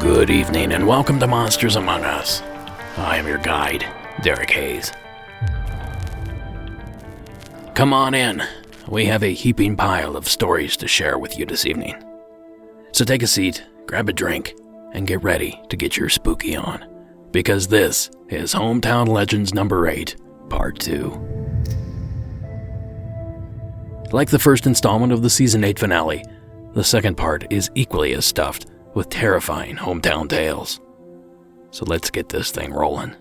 Good evening and welcome to Monsters Among Us. I am your guide, Derek Hayes. Come on in. We have a heaping pile of stories to share with you this evening. So take a seat, grab a drink, and get ready to get your spooky on. Because this is Hometown Legends number 8, Part 2. Like the first installment of the Season 8 finale, the second part is equally as stuffed with terrifying hometown tales. So let's get this thing rolling.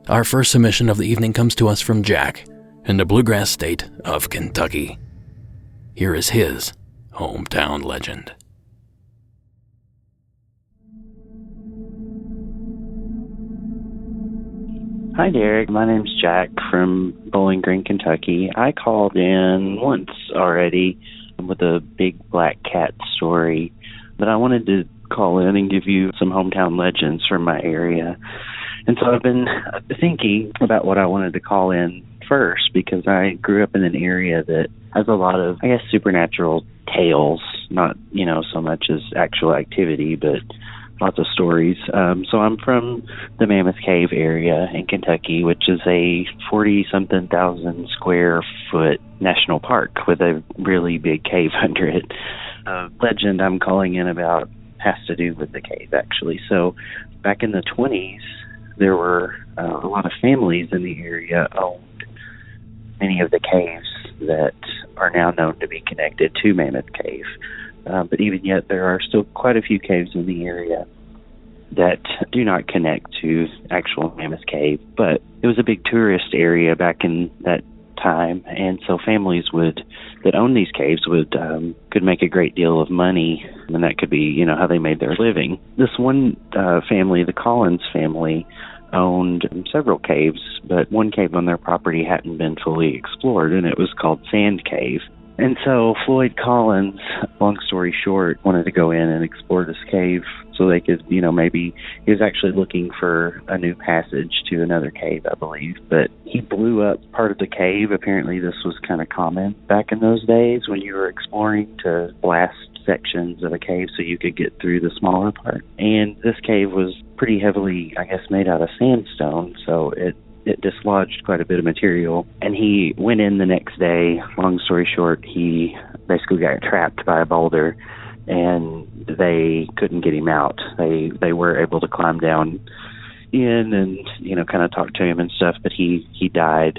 Our first submission of the evening comes to us from Jack in the bluegrass state of Kentucky. Here is his hometown legend. Hi, Derek. My name's Jack from Bowling Green, Kentucky. I called in once already with a big black cat story, but I wanted to call in and give you some hometown legends from my area. And so I've been thinking about what I wanted to call in first, because I grew up in an area that has a lot of, I guess, supernatural tales, not, so much as actual activity, but lots of stories. So I'm from the Mammoth Cave area in Kentucky, which is a 40-something thousand square foot national park with a really big cave under it. Legend I'm calling in about has to do with the cave, actually. So back in the 20s, there were a lot of families in the area owned many of the caves that are now known to be connected to Mammoth Cave. But even yet, there are still quite a few caves in the area that do not connect to actual Mammoth Cave. But it was a big tourist area back in that time, and so families that owned these caves could make a great deal of money, and that could be, how they made their living. This one family, the Collins family, owned several caves, but one cave on their property hadn't been fully explored, and it was called Sand Cave. And so Floyd Collins, long story short, wanted to go in and explore this cave so they could, maybe he was actually looking for a new passage to another cave, I believe. But he blew up part of the cave. Apparently this was kind of common back in those days when you were exploring, to blast sections of a cave so you could get through the smaller part. And this cave was pretty heavily, I guess, made out of sandstone, so it dislodged quite a bit of material. And he went in the next day. Long story short, he basically got trapped by a boulder, and they couldn't get him out. They were able to climb down in and, kind of talk to him and stuff, but he died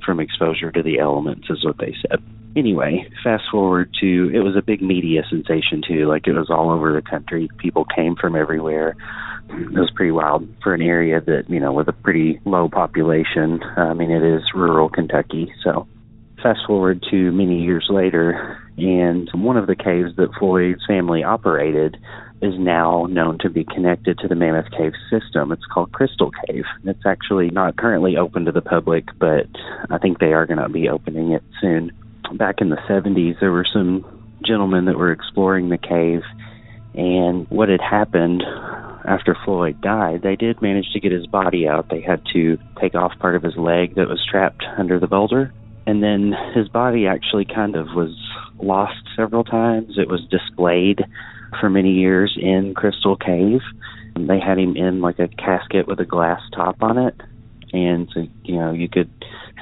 from exposure to the elements, is what they said. Anyway, fast forward to, it was a big media sensation too. Like, it was all over the country. People came from everywhere. It was pretty wild for an area that, with a pretty low population. It is rural Kentucky. So fast forward to many years later, and one of the caves that Floyd's family operated is now known to be connected to the Mammoth Cave system. It's called Crystal Cave. It's actually not currently open to the public, but I think they are going to be opening it soon. Back in the 70s, there were some gentlemen that were exploring the cave, and what had happened after Floyd died, they did manage to get his body out. They had to take off part of his leg that was trapped under the boulder, and then his body actually kind of was lost several times. It was displayed for many years in Crystal Cave. And they had him in like a casket with a glass top on it, and so, you could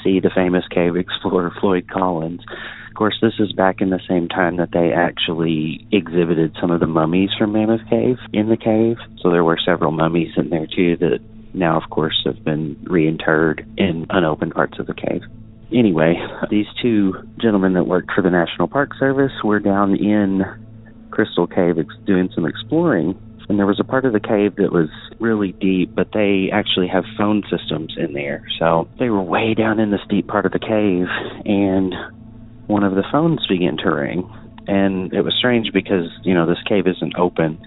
see the famous cave explorer Floyd Collins. Of course, this is back in the same time that they actually exhibited some of the mummies from Mammoth Cave in the cave. So there were several mummies in there, too, that now, of course, have been reinterred in unopened parts of the cave. Anyway, these two gentlemen that worked for the National Park Service were down in Crystal Cave doing some exploring, and there was a part of the cave that was really deep, but they actually have phone systems in there. So they were way down in this deep part of the cave, and one of the phones began to ring. And it was strange because, this cave isn't open,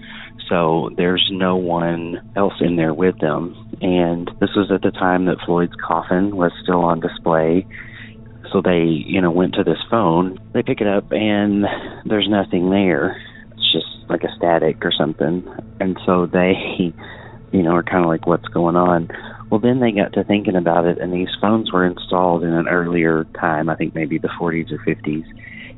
so there's no one else in there with them. And this was at the time that Floyd's coffin was still on display. So they, went to this phone. They pick it up, and there's nothing there. It's just like a static or something. And so they, are kind of like, what's going on? Well, then they got to thinking about it, and these phones were installed in an earlier time, I think maybe the 40s or 50s.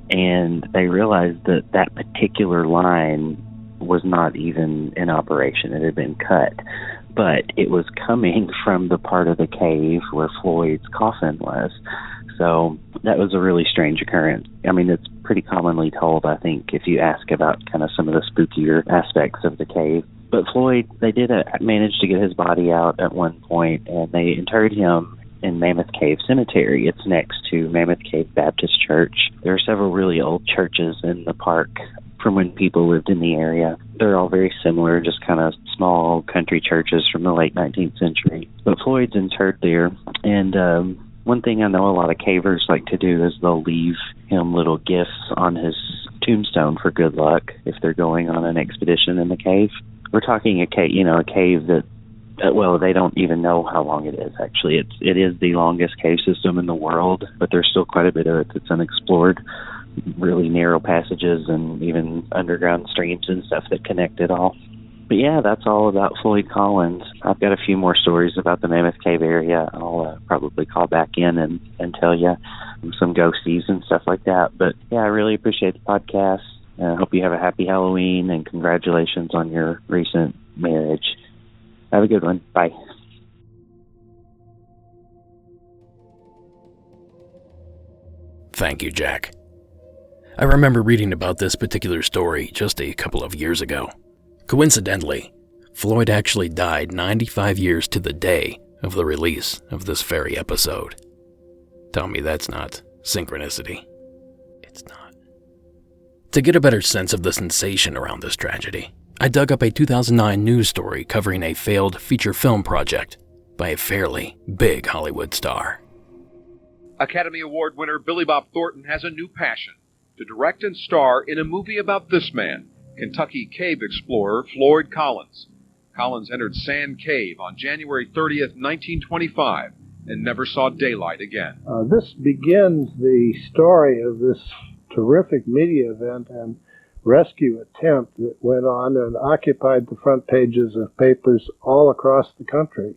And they realized that that particular line was not even in operation. It had been cut. But it was coming from the part of the cave where Floyd's coffin was. So that was a really strange occurrence. I mean, it's pretty commonly told, I think, if you ask about kind of some of the spookier aspects of the cave. But Floyd, they did manage to get his body out at one point, and they interred him in Mammoth Cave Cemetery. It's next to Mammoth Cave Baptist Church. There are several really old churches in the park from when people lived in the area. They're all very similar, just kind of small country churches from the late 19th century. But Floyd's interred there, and one thing I know a lot of cavers like to do is they'll leave him little gifts on his tombstone for good luck if they're going on an expedition in the cave. We're talking a cave that, well, they don't even know how long it is, actually. It is the longest cave system in the world, but there's still quite a bit of it that's unexplored. Really narrow passages and even underground streams and stuff that connect it all. But yeah, that's all about Floyd Collins. I've got a few more stories about the Mammoth Cave area. I'll probably call back in and tell you some ghosties and stuff like that. But yeah, I really appreciate the podcast. I hope you have a happy Halloween, and congratulations on your recent marriage. Have a good one. Bye. Thank you, Jack. I remember reading about this particular story just a couple of years ago. Coincidentally, Floyd actually died 95 years to the day of the release of this very episode. Tell me that's not synchronicity. It's not. To get a better sense of the sensation around this tragedy, I dug up a 2009 news story covering a failed feature film project by a fairly big Hollywood star. Academy Award winner Billy Bob Thornton has a new passion: to direct and star in a movie about this man, Kentucky cave explorer Floyd Collins. Collins entered Sand Cave on January 30th, 1925, and never saw daylight again. This begins the story of this terrific media event and rescue attempt that went on and occupied the front pages of papers all across the country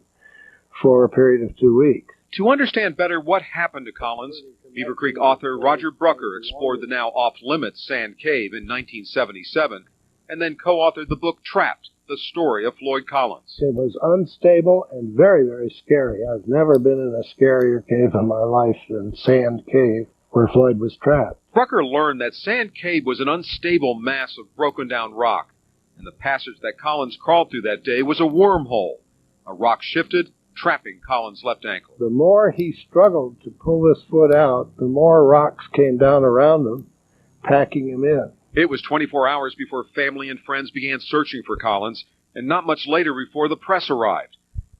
for a period of 2 weeks. To understand better what happened to Collins, Beaver Creek author Roger Brucker explored the now off-limits Sand Cave in 1977, and then co-authored the book Trapped, the story of Floyd Collins. It was unstable and very, very scary. I've never been in a scarier cave in my life than Sand Cave, where Floyd was trapped. Brucker learned that Sand Cave was an unstable mass of broken-down rock, and the passage that Collins crawled through that day was a wormhole. A rock shifted, trapping Collins' left ankle. The more he struggled to pull this foot out, the more rocks came down around him, packing him in. It was 24 hours before family and friends began searching for Collins, and not much later before the press arrived.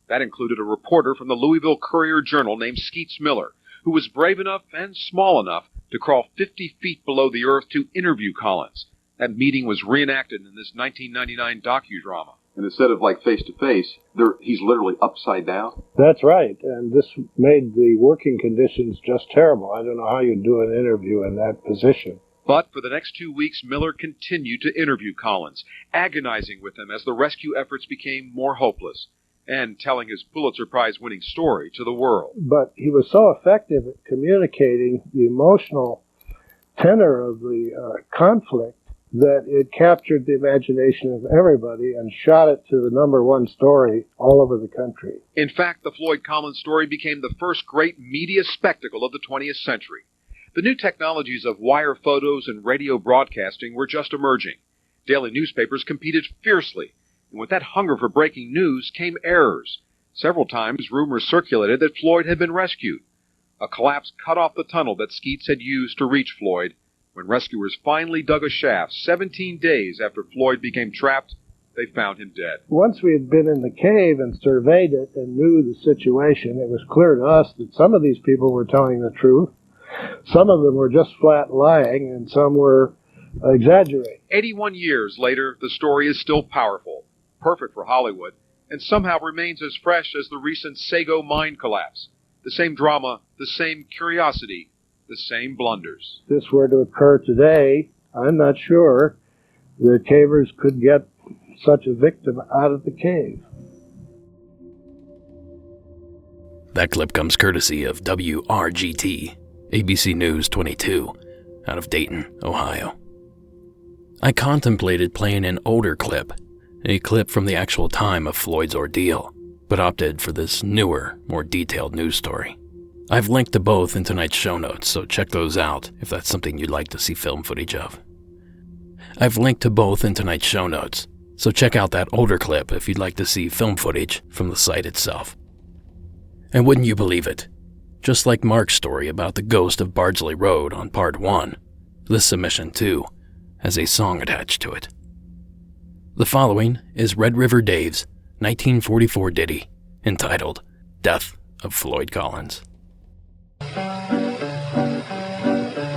That included a reporter from the Louisville Courier-Journal named Skeets Miller, who was brave enough and small enough to crawl 50 feet below the earth to interview Collins. That meeting was reenacted in this 1999 docudrama. And instead of like face-to-face, he's literally upside down? That's right, and this made the working conditions just terrible. I don't know how you'd do an interview in that position. But for the next 2 weeks, Miller continued to interview Collins, agonizing with him as the rescue efforts became more hopeless, and telling his Pulitzer Prize-winning story to the world. But he was so effective at communicating the emotional tenor of the conflict that it captured the imagination of everybody and shot it to the number one story all over the country. In fact, the Floyd Collins story became the first great media spectacle of the 20th century. The new technologies of wire photos and radio broadcasting were just emerging. Daily newspapers competed fiercely, and with that hunger for breaking news came errors. Several times, rumors circulated that Floyd had been rescued. A collapse cut off the tunnel that Skeets had used to reach Floyd. When rescuers finally dug a shaft 17 days after Floyd became trapped, they found him dead. Once we had been in the cave and surveyed it and knew the situation, it was clear to us that some of these people were telling the truth. Some of them were just flat lying, and some were exaggerating. 81 years later, the story is still powerful, perfect for Hollywood, and somehow remains as fresh as the recent Sago mine collapse. The same drama, the same curiosity, the same blunders. If this were to occur today, I'm not sure the cavers could get such a victim out of the cave. That clip comes courtesy of WRGT, ABC News 22, out of Dayton, Ohio. I contemplated playing an older clip, a clip from the actual time of Floyd's ordeal, but opted for this newer, more detailed news story. I've linked to both in tonight's show notes, so check those out if that's something you'd like to see film footage of. I've linked to both in tonight's show notes, so check out that older clip if you'd like to see film footage from the site itself. And wouldn't you believe it? Just like Mark's story about the ghost of Bardsley Road on Part 1, this submission too has a song attached to it. The following is Red River Dave's 1944 ditty entitled Death of Floyd Collins.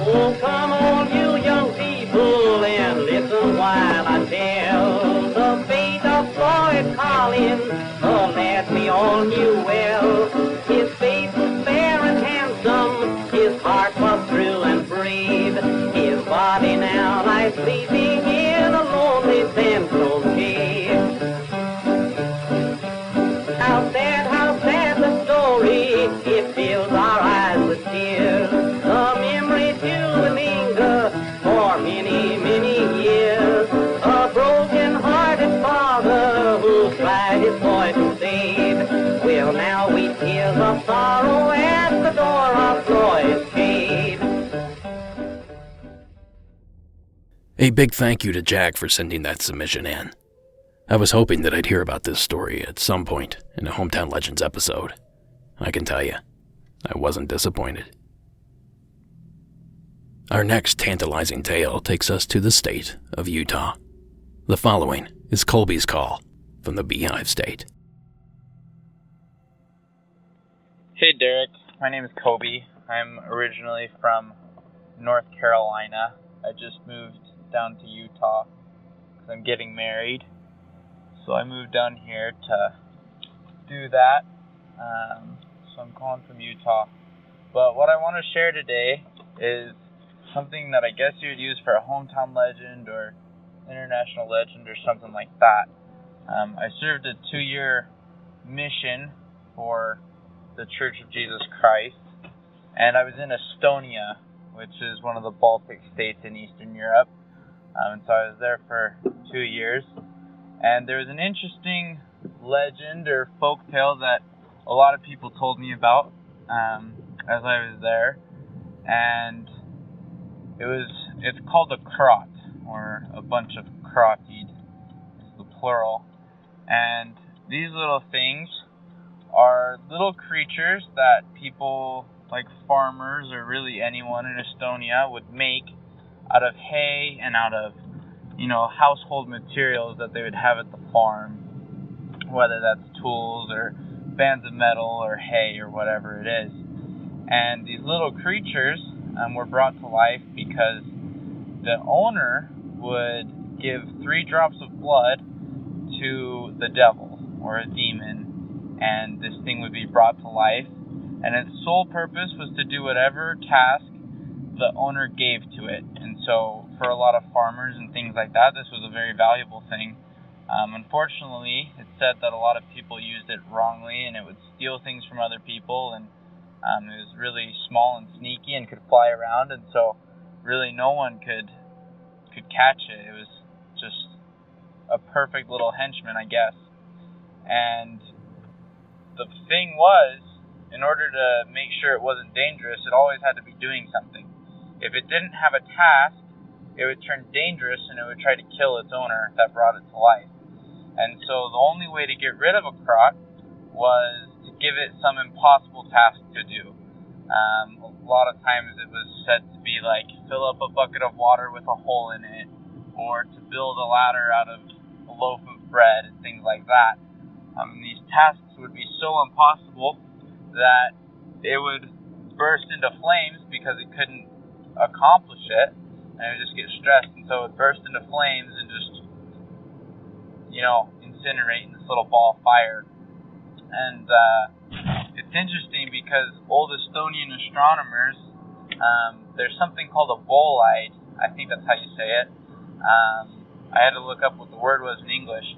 Oh, come on, you young people, and listen while I tell the fate of Floyd Collins, the lad we all knew well. His face was fair and handsome, his heart was true and brave. His body now lies sleeping in a lonely sandstone cave. How sad the story, it fills our eyes with tears. The memory to linger for many, many years. A broken-hearted father who tried his boy to save will now weep tears of sorrow at the door of Floyd's cave. A big thank you to Jack for sending that submission in. I was hoping that I'd hear about this story at some point in a Hometown Legends episode. I can tell you, I wasn't disappointed. Our next tantalizing tale takes us to the state of Utah. The following is Colby's Call from the Beehive State. Hey Derek, my name is Kobe. I'm originally from North Carolina. I just moved down to Utah because I'm getting married. So I moved down here to do that. So I'm calling from Utah. But what I want to share today is something that I guess you would use for a hometown legend or international legend or something like that. I served a 2-year mission for the Church of Jesus Christ, and I was in Estonia, which is one of the Baltic states in Eastern Europe. And so I was there for 2 years. And there was an interesting legend or folk tale that a lot of people told me about as I was there. And it's called a crot, or a bunch of crotid, is the plural. And these little things are little creatures that people, like farmers or really anyone in Estonia, would make out of hay and out of, household materials that they would have at the farm, whether that's tools or bands of metal or hay or whatever it is. And these little creatures were brought to life because the owner would give 3 drops of blood to the devil or a demon, and this thing would be brought to life, and its sole purpose was to do whatever task the owner gave to it. And so for a lot of farmers and things like that, this was a very valuable thing. Unfortunately, it's said that a lot of people used it wrongly, and it would steal things from other people, and it was really small and sneaky and could fly around, and so really no one could could catch it. It was just a perfect little henchman, I guess. And the thing was, in order to make sure it wasn't dangerous, it always had to be doing something. If it didn't have a task, it would turn dangerous and it would try to kill its owner that brought it to life. And so the only way to get rid of a crot was to give it some impossible task to do. A lot of times it was said to be like fill up a bucket of water with a hole in it, or to build a ladder out of a loaf of bread and things like that. These tasks would be so impossible that it would burst into flames because it couldn't accomplish it, and it would just get stressed, and so it would burst into flames and just, incinerate in this little ball of fire. And it's interesting because old Estonian astronomers, there's something called a bolide. I think that's how you say it. I had to look up what the word was in English,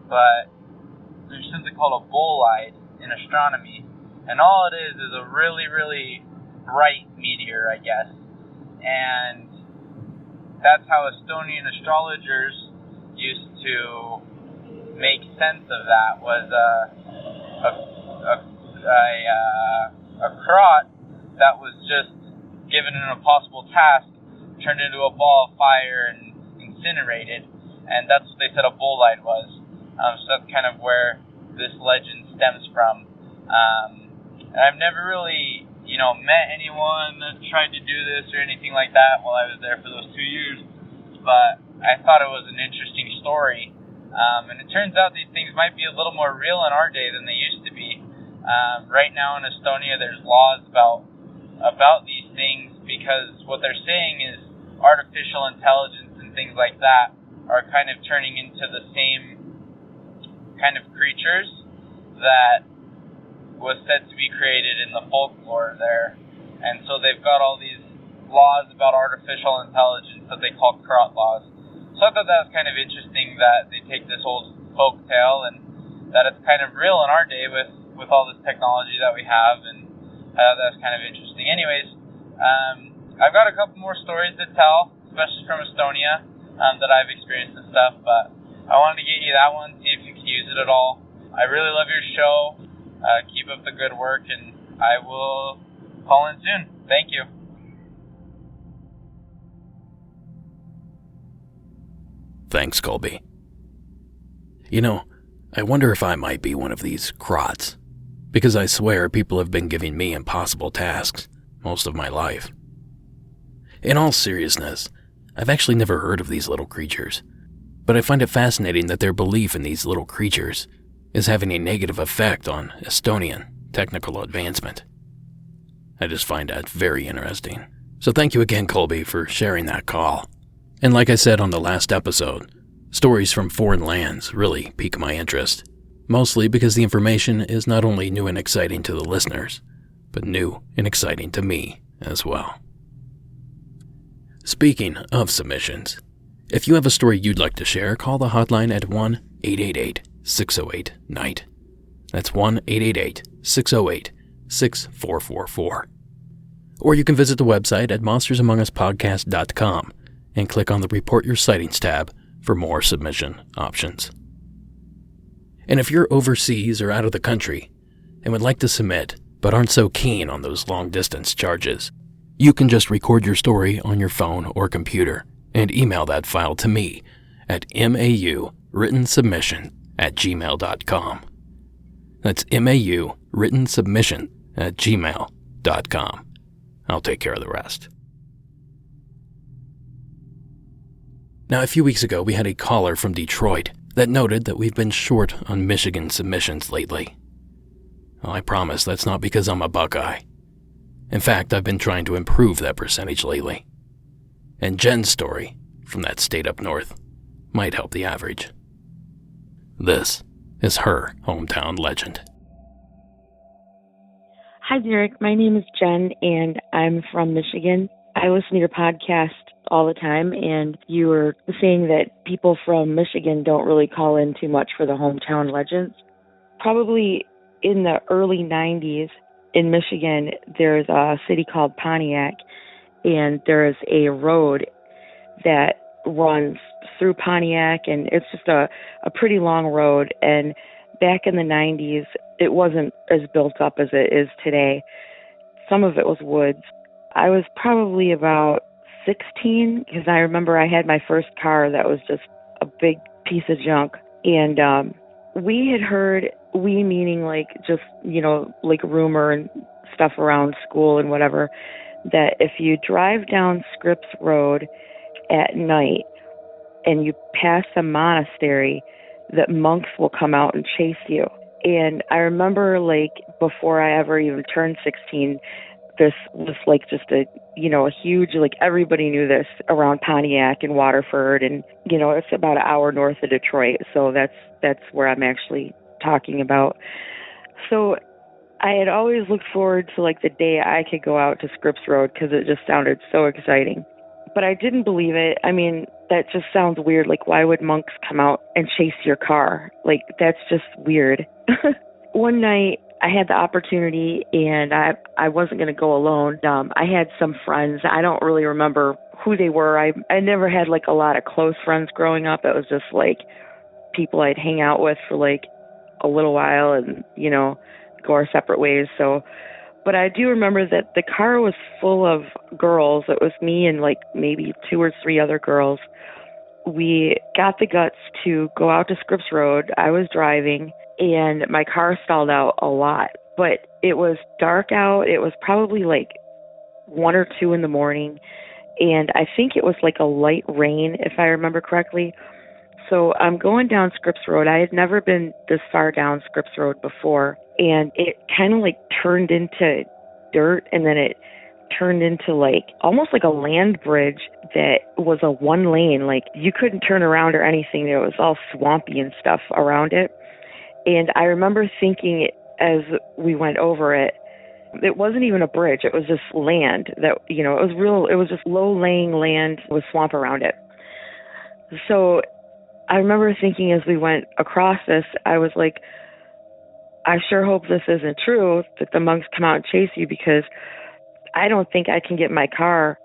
but there's something called a bolide in astronomy, and all it is a really, really bright meteor, I guess. And that's how Estonian astrologers used to make sense of that, was a crot that was just given an impossible task, turned into a ball of fire and incinerated, and that's what they said a bolide was. So that's kind of where this legend stems from. And I've never really, met anyone that tried to do this or anything like that while I was there for those 2 years, but I thought it was an interesting story. And it turns out these things might be a little more real in our day than they used to be. Right now in Estonia, there's laws about these things, because what they're saying is artificial intelligence and things like that are kind of turning into the same kind of creatures that was said to be created in the folklore there. And so they've got all these laws about artificial intelligence that they call crot laws. So I thought that was kind of interesting that they take this old folk tale and that it's kind of real in our day with all this technology that we have, and that was kind of interesting. Anyways, I've got a couple more stories to tell, especially from Estonia, that I've experienced and stuff, but I wanted to get you that one, see if you can use it at all. I really love your show. Keep up the good work, and I will call in soon. Thank you. Thanks, Colby. I wonder if I might be one of these crots, because I swear people have been giving me impossible tasks most of my life. In all seriousness, I've actually never heard of these little creatures, but I find it fascinating that their belief in these little creatures is having a negative effect on Estonian technical advancement. I just find that very interesting. So thank you again, Colby, for sharing that call. And like I said on the last episode, stories from foreign lands really pique my interest, mostly because the information is not only new and exciting to the listeners, but new and exciting to me as well. Speaking of submissions, if you have a story you'd like to share, call the hotline at 1-888-608-NIGHT. That's 1-888-608-6444. Or you can visit the website at monstersamonguspodcast.com and click on the Report Your Sightings tab for more submission options. And if you're overseas or out of the country and would like to submit but aren't so keen on those long-distance charges, you can just record your story on your phone or computer and email that file to me at mauvrittensubmission@gmail.com. That's mauvrittensubmission@gmail.com. I'll take care of the rest. Now, a few weeks ago, we had a caller from Detroit that noted that we've been short on Michigan submissions lately. Well, I promise that's not because I'm a Buckeye. In fact, I've been trying to improve that percentage lately. And Jen's story, from that state up north, might help the average. This is her hometown legend. Hi, Derek. My name is Jen, and I'm from Michigan. I listen to your podcast all the time, and you were saying that people from Michigan don't really call in too much for the hometown legends. Probably in the early 90s in Michigan, there's a city called Pontiac, and there's a road that runs through Pontiac, and it's just a pretty long road. And back in the 90s, it wasn't as built up as it is today. Some of it was woods. I was probably about 16 because I remember I had my first car that was just a big piece of junk. And we had heard, we meaning like just, like rumor and stuff around school and whatever, that if you drive down Scripps Road at night and you pass a monastery, that monks will come out and chase you. And I remember, like, before I ever even turned 16, this was like just a huge, like, everybody knew this around Pontiac and Waterford, and it's about an hour north of Detroit, so that's where I'm actually talking about. So I had always looked forward to, like, the day I could go out to Scripps Road because it just sounded so exciting. But I didn't believe it. I mean, that just sounds weird. Like, why would monks come out and chase your car? Like, that's just weird. One night, I had the opportunity, and I wasn't going to go alone. I had some friends. I don't really remember who they were. I never had, like, a lot of close friends growing up. It was just, like, people I'd hang out with for, like, a little while and, go our separate ways. But I do remember that the car was full of girls. It was me and, like, maybe 2 or 3 other girls. We got the guts to go out to Scripps Road. I was driving, and my car stalled out a lot. But it was dark out. It was probably, like, 1 or 2 in the morning, and I think it was, like, a light rain, if I remember correctly. So I'm going down Scripps Road. I had never been this far down Scripps Road before, and it kind of like turned into dirt, and then it turned into like almost like a land bridge that was a 1 lane. Like, you couldn't turn around or anything. It was all swampy and stuff around it. And I remember thinking as we went over it, it wasn't even a bridge. It was just land that, it was just low-laying land with swamp around it. So I remember thinking as we went across this, I was like, I sure hope this isn't true, that the monks come out and chase you, because I don't think I can get my car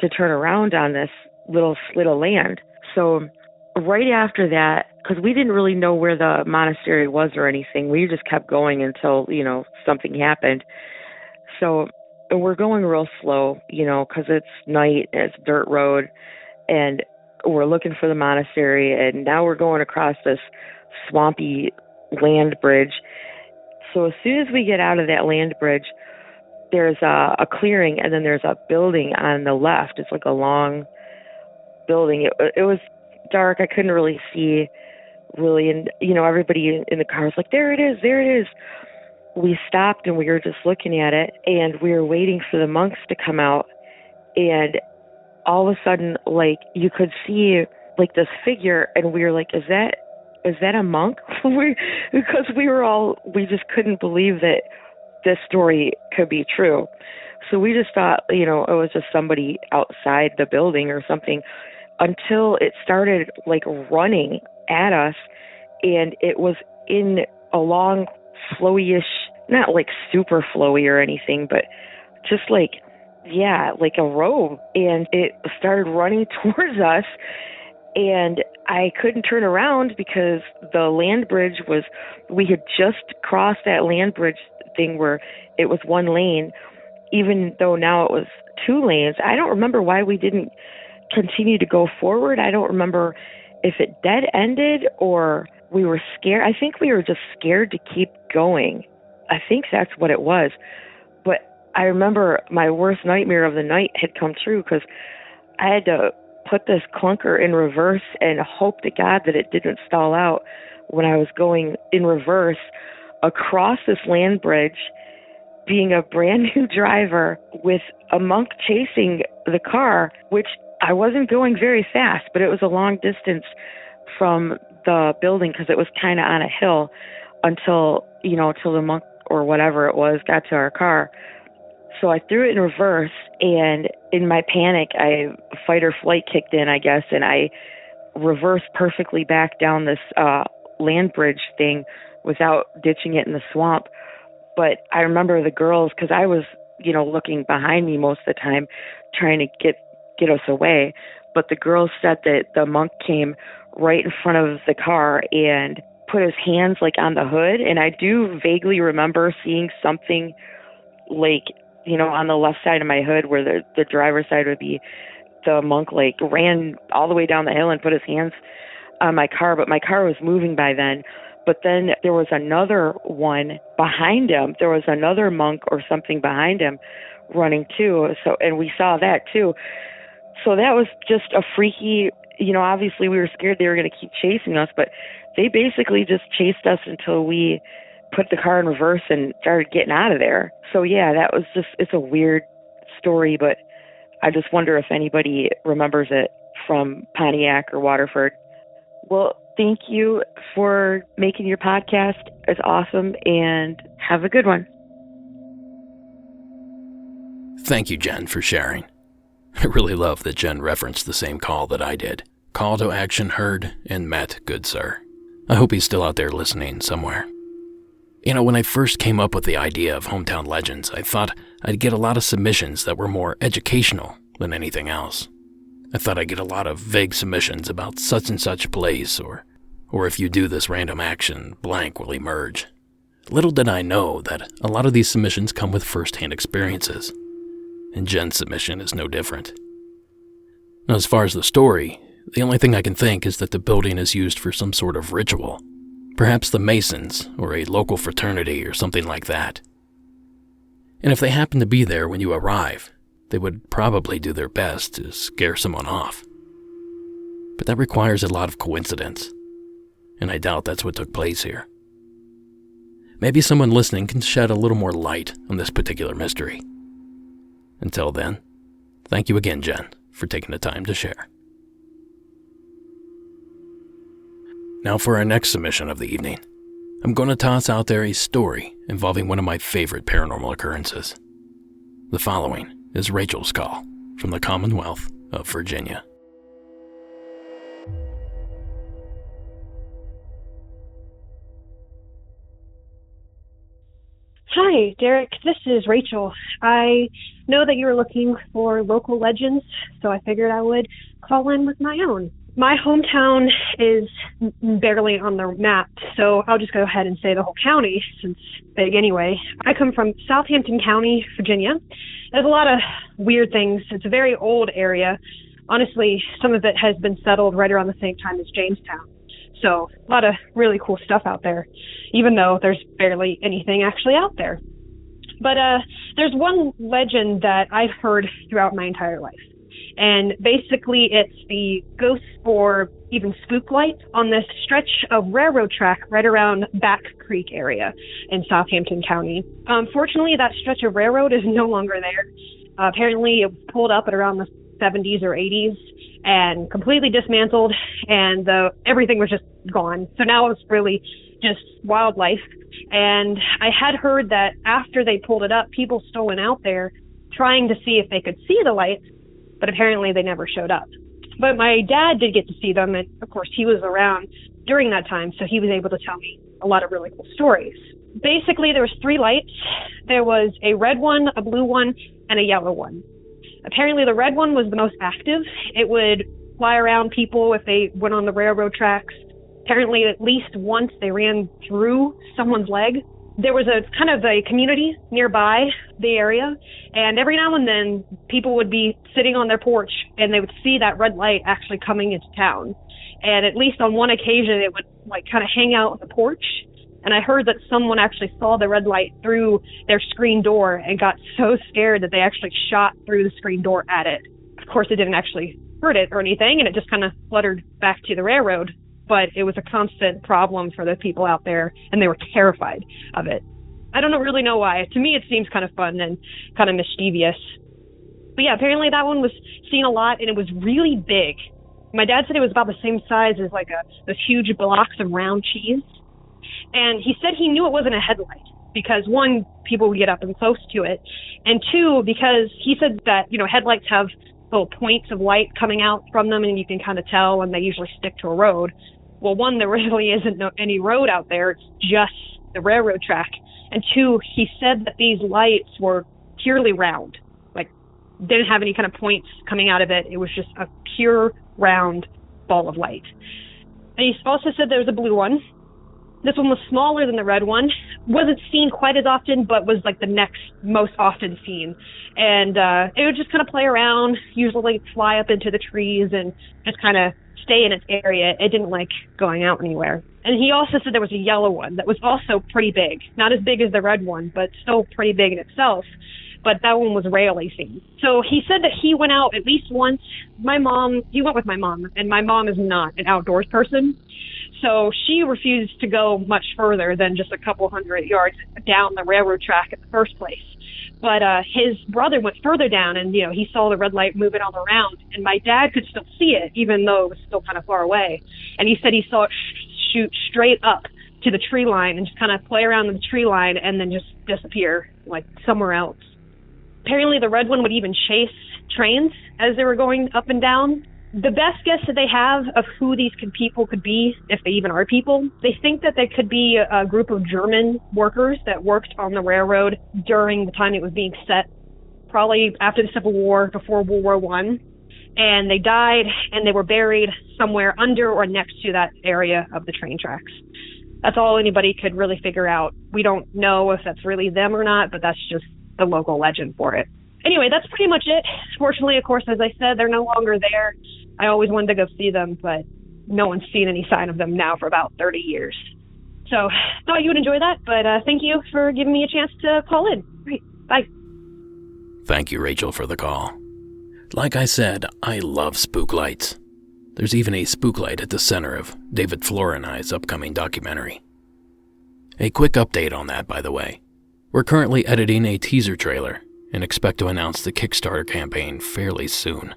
to turn around on this little slit of land. So right after that, because we didn't really know where the monastery was or anything, we just kept going until, something happened. So we're going real slow, because it's night, and it's dirt road, and we're looking for the monastery, and now we're going across this swampy land bridge. So as soon as we get out of that land bridge, there's a clearing, and then there's a building on the left. It's like a long building. It was dark. I couldn't really see, and, everybody in the car was like, there it is, there it is. We stopped, and we were just looking at it, and we were waiting for the monks to come out, and all of a sudden, like, you could see, like, this figure, and we were like, is that a monk? Because we just couldn't believe that this story could be true. So we just thought, it was just somebody outside the building or something, until it started, like, running at us, and it was in a long, flowy-ish, not, like, super flowy or anything, but just, like, like a robe, and it started running towards us, and I couldn't turn around because the land bridge we had just crossed that land bridge thing where it was 1 lane, even though now it was 2 lanes. I don't remember why we didn't continue to go forward. I don't remember if it dead ended or we were scared. I think we were just scared to keep going. I think that's what it was. But I remember my worst nightmare of the night had come true, because I had to put this clunker in reverse and hope to God that it didn't stall out when I was going in reverse across this land bridge, being a brand new driver with a monk chasing the car, which I wasn't going very fast, but it was a long distance from the building because it was kind of on a hill until the monk or whatever it was got to our car. So I threw it in reverse, and in my panic, fight or flight kicked in, I guess, and I reversed perfectly back down this land bridge thing without ditching it in the swamp. But I remember the girls, because I was, looking behind me most of the time, trying to get us away. but the girl said that the monk came right in front of the car and put his hands like on the hood. And I do vaguely remember seeing something like, you know, on the left side of my hood where the driver's side would be, the monk like ran all the way down the hill and put his hands on my car, but my car was moving by then. But then there was another one behind him. There was another monk or something behind him running too. So, and we saw that too. So that was just a freaky, you know, obviously we were scared they were going to keep chasing us, but they basically just chased us until we put the car in reverse and started getting out of there. So yeah, that was just, it's a weird story, but I just wonder if anybody remembers it from Pontiac or Waterford. Well, thank you for making your podcast. It's awesome, and have a good one. Thank you, Jen, for sharing. I really love that Jen referenced the same call that I did. Call to action heard and met, good sir. I hope he's still out there listening somewhere. You know, when I first came up with the idea of Hometown Legends, I thought I'd get a lot of submissions that were more educational than anything else. I thought I'd get a lot of vague submissions about such and such place, or if you do this random action, blank will emerge. Little did I know that a lot of these submissions come with first-hand experiences, and Jen's submission is no different. Now, as far as the story, the only thing I can think is that the building is used for some sort of ritual, perhaps the Masons or a local fraternity or something like that. And if they happen to be there when you arrive, they would probably do their best to scare someone off. But that requires a lot of coincidence, and I doubt that's what took place here. Maybe someone listening can shed a little more light on this particular mystery. Until then, thank you again, Jen, for taking the time to share. Now for our next submission of the evening, I'm going to toss out there a story involving one of my favorite paranormal occurrences. The following is Rachel's call from the Commonwealth of Virginia. Hi, Derek. This is Rachel. I know that you were looking for local legends, so I figured I would call in with my own. My hometown is barely on the map, so I'll just go ahead and say the whole county, since it's big anyway. I come from Southampton County, Virginia. There's a lot of weird things. It's a very old area. Honestly, some of it has been settled right around the same time as Jamestown. So a lot of really cool stuff out there, even though there's barely anything actually out there. But there's one legend that I've heard throughout my entire life. And basically it's the ghost or even spook light on this stretch of railroad track right around Back Creek area in Southampton County. Unfortunately, that stretch of railroad is no longer there. Apparently it was pulled up at around the 70s or 80s and completely dismantled, and everything was just gone. So now it's really just wildlife. And I had heard that after they pulled it up, people still went out there trying to see if they could see the lights, but apparently they never showed up. But my dad did get to see them, and of course he was around during that time, so he was able to tell me a lot of really cool stories. Basically, there was 3 lights. There was a red one, a blue one, and a yellow one. Apparently the red one was the most active. It would fly around people if they went on the railroad tracks. Apparently at least once they ran through someone's leg. There was a kind of a community nearby the area, and every now and then people would be sitting on their porch and they would see that red light actually coming into town. And at least on one occasion it would like kind of hang out on the porch. And I heard that someone actually saw the red light through their screen door and got so scared that they actually shot through the screen door at it. Of course, it didn't actually hurt it or anything, and it just kind of fluttered back to the railroad. But it was a constant problem for the people out there, and they were terrified of it. I don't really know why. To me, it seems kind of fun and kind of mischievous. But yeah, apparently that one was seen a lot, and it was really big. My dad said it was about the same size as like those huge blocks of round cheese. And he said he knew it wasn't a headlight because, 1, people would get up and close to it, and 2, because he said that, you know, headlights have little points of light coming out from them and you can kind of tell, and they usually stick to a road. Well, 1, there really isn't any road out there. It's just the railroad track. And 2, he said that these lights were purely round, like didn't have any kind of points coming out of it. It was just a pure round ball of light. And he also said there was a blue one. This one was smaller than the red one. Wasn't seen quite as often, but was like the next most often seen. And it would just kind of play around, usually fly up into the trees and just kind of stay in its area. It didn't like going out anywhere. And he also said there was a yellow one that was also pretty big. Not as big as the red one, but still pretty big in itself. But that one was rarely seen. So he said that he went out at least once. He went with my mom, and my mom is not an outdoors person. So she refused to go much further than just a couple hundred yards down the railroad track in the first place. But his brother went further down, and he saw the red light moving all around, and my dad could still see it, even though it was still kind of far away. And he said he saw it shoot straight up to the tree line and just kind of play around the tree line and then just disappear like somewhere else. Apparently the red one would even chase trains as they were going up and down. The best guess that they have of who these people could be, if they even are people, they think that they could be a group of German workers that worked on the railroad during the time it was being set, probably after the Civil War, before World War I. And they died, and they were buried somewhere under or next to that area of the train tracks. That's all anybody could really figure out. We don't know if that's really them or not, but that's just the local legend for it. Anyway, that's pretty much it. Fortunately, of course, as I said, they're no longer there. I always wanted to go see them, but no one's seen any sign of them now for about 30 years. So thought you would enjoy that, but thank you for giving me a chance to call in. Great. Bye. Thank you, Rachel, for the call. Like I said, I love spook lights. There's even a spook light at the center of David Flora and I's upcoming documentary. A quick update on that, by the way. We're currently editing a teaser trailer and expect to announce the Kickstarter campaign fairly soon.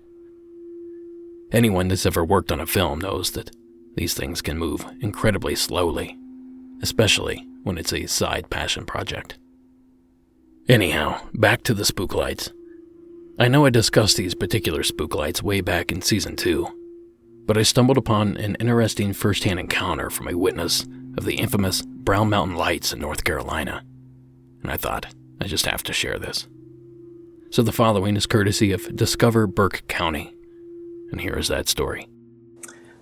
Anyone that's ever worked on a film knows that these things can move incredibly slowly, especially when it's a side passion project. Anyhow, back to the spook lights. I know I discussed these particular spook lights way back in Season 2, but I stumbled upon an interesting first-hand encounter from a witness of the infamous Brown Mountain Lights in North Carolina, and I thought I just have to share this. So the following is courtesy of Discover Burke County, and here is that story.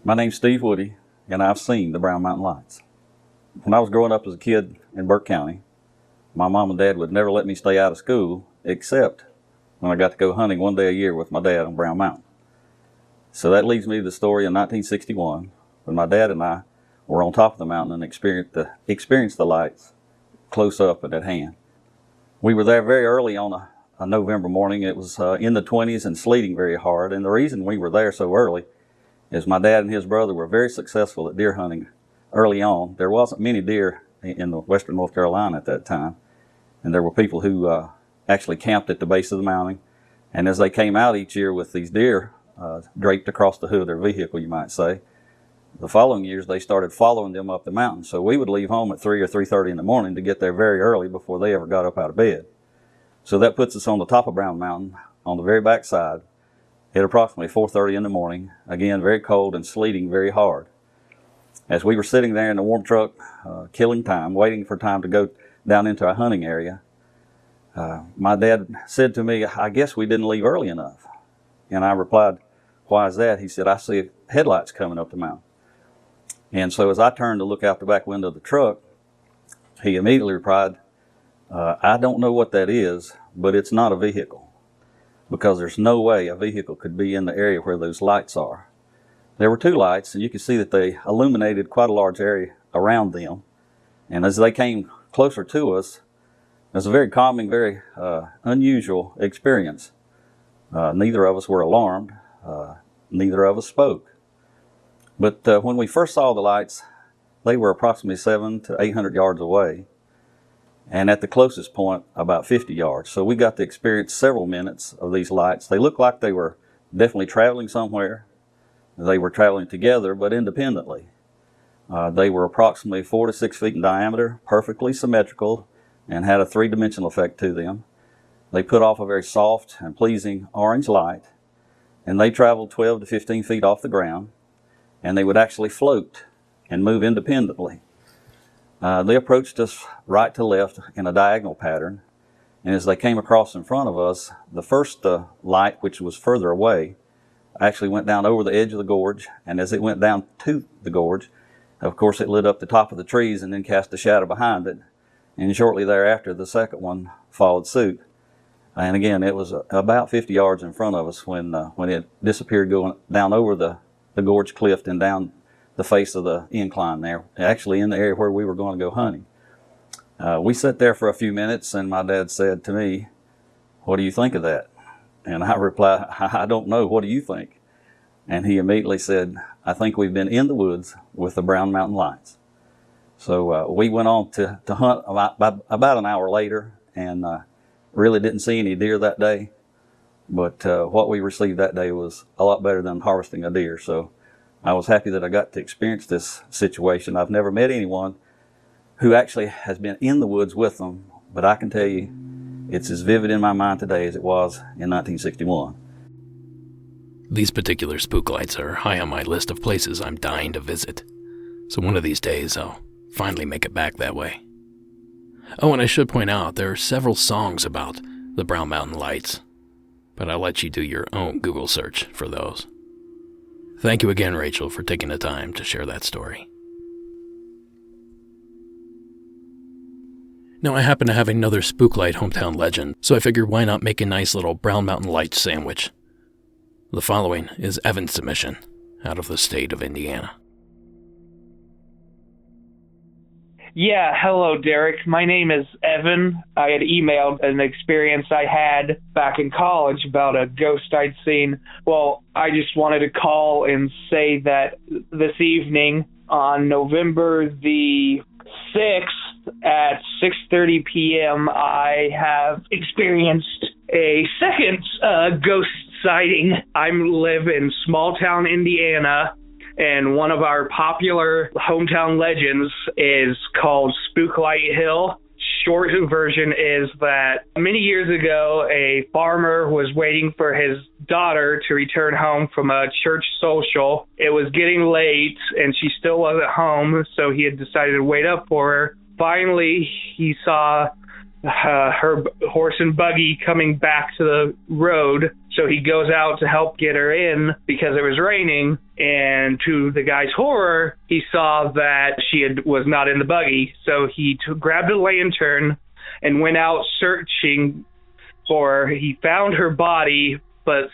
My name's Steve Woody, and I've seen the Brown Mountain Lights. When I was growing up as a kid in Burke County, my mom and dad would never let me stay out of school except when I got to go hunting one day a year with my dad on Brown Mountain. So that leads me to the story in 1961, when my dad and I were on top of the mountain and experienced the lights close up and at hand. We were there very early on a November morning. It was in the 20s and sleeting very hard, and the reason we were there so early is my dad and his brother were very successful at deer hunting early on. There wasn't many deer in western North Carolina at that time, and there were people who actually camped at the base of the mountain, and as they came out each year with these deer draped across the hood of their vehicle, you might say, the following years they started following them up the mountain. So we would leave home at 3 or 3:30 in the morning to get there very early before they ever got up out of bed. So that puts us on the top of Brown Mountain on the very back side at approximately 4:30 in the morning, again very cold and sleeting very hard. As we were sitting there in the warm truck, killing time, waiting for time to go down into our hunting area, my dad said to me, "I guess we didn't leave early enough." And I replied, "Why is that?" He said, "I see headlights coming up the mountain." And so as I turned to look out the back window of the truck, he immediately replied, "I don't know what that is, but it's not a vehicle, because there's no way a vehicle could be in the area where those lights are." There were two lights, and you could see that they illuminated quite a large area around them. And as they came closer to us, it was a very calming, very unusual experience. Neither of us were alarmed. Neither of us spoke. But when we first saw the lights, they were approximately 700 to 800 yards away, and at the closest point, about 50 yards. So we got to experience several minutes of these lights. They looked like they were definitely traveling somewhere. They were traveling together, but independently. They were approximately 4 to 6 feet in diameter, perfectly symmetrical, and had a three-dimensional effect to them. They put off a very soft and pleasing orange light, and they traveled 12 to 15 feet off the ground, and they would actually float and move independently. They approached us right to left in a diagonal pattern, And as they came across in front of us, the first light, which was further away, actually went down over the edge of the gorge. And as it went down to the gorge, of course, it lit up the top of the trees and then cast a shadow behind it. And shortly thereafter, the second one followed suit. And again, it was about 50 yards in front of us when it disappeared, going down over the gorge cliff and down the face of the incline there, actually in the area where we were going to go hunting. We sat there for a few minutes, and my dad said to me, "What do you think of that?" And I replied, "I don't know. What do you think?" And he immediately said, "I think we've been in the woods with the Brown Mountain Lights." So we went on to hunt about an hour later, and really didn't see any deer that day. But what we received that day was a lot better than harvesting a deer. So I was happy that I got to experience this situation. I've never met anyone who actually has been in the woods with them, but I can tell you it's as vivid in my mind today as it was in 1961. These particular spook lights are high on my list of places I'm dying to visit, so one of these days I'll finally make it back that way. Oh, and I should point out there are several songs about the Brown Mountain Lights, but I'll let you do your own Google search for those. Thank you again, Rachel, for taking the time to share that story. Now, I happen to have another Spooklight hometown legend, so I figured why not make a nice little Brown Mountain Lights sandwich. The following is Evan's submission out of the state of Indiana. Yeah, hello, Derek. My name is Evan. I had emailed an experience I had back in college about a ghost I'd seen. Well, I just wanted to call and say that this evening on November the 6th at 6:30 p.m., I have experienced a second ghost sighting. I live in small town Indiana, and one of our popular hometown legends is called Spooklight Hill. Short version is that many years ago, a farmer was waiting for his daughter to return home from a church social. It was getting late, and she still wasn't home, so he had decided to wait up for her. Finally, he saw her horse and buggy coming back to the road, so he goes out to help get her in because it was raining, and to the guy's horror, he saw that she was not in the buggy, so he grabbed a lantern and went out searching for her. He found her body, but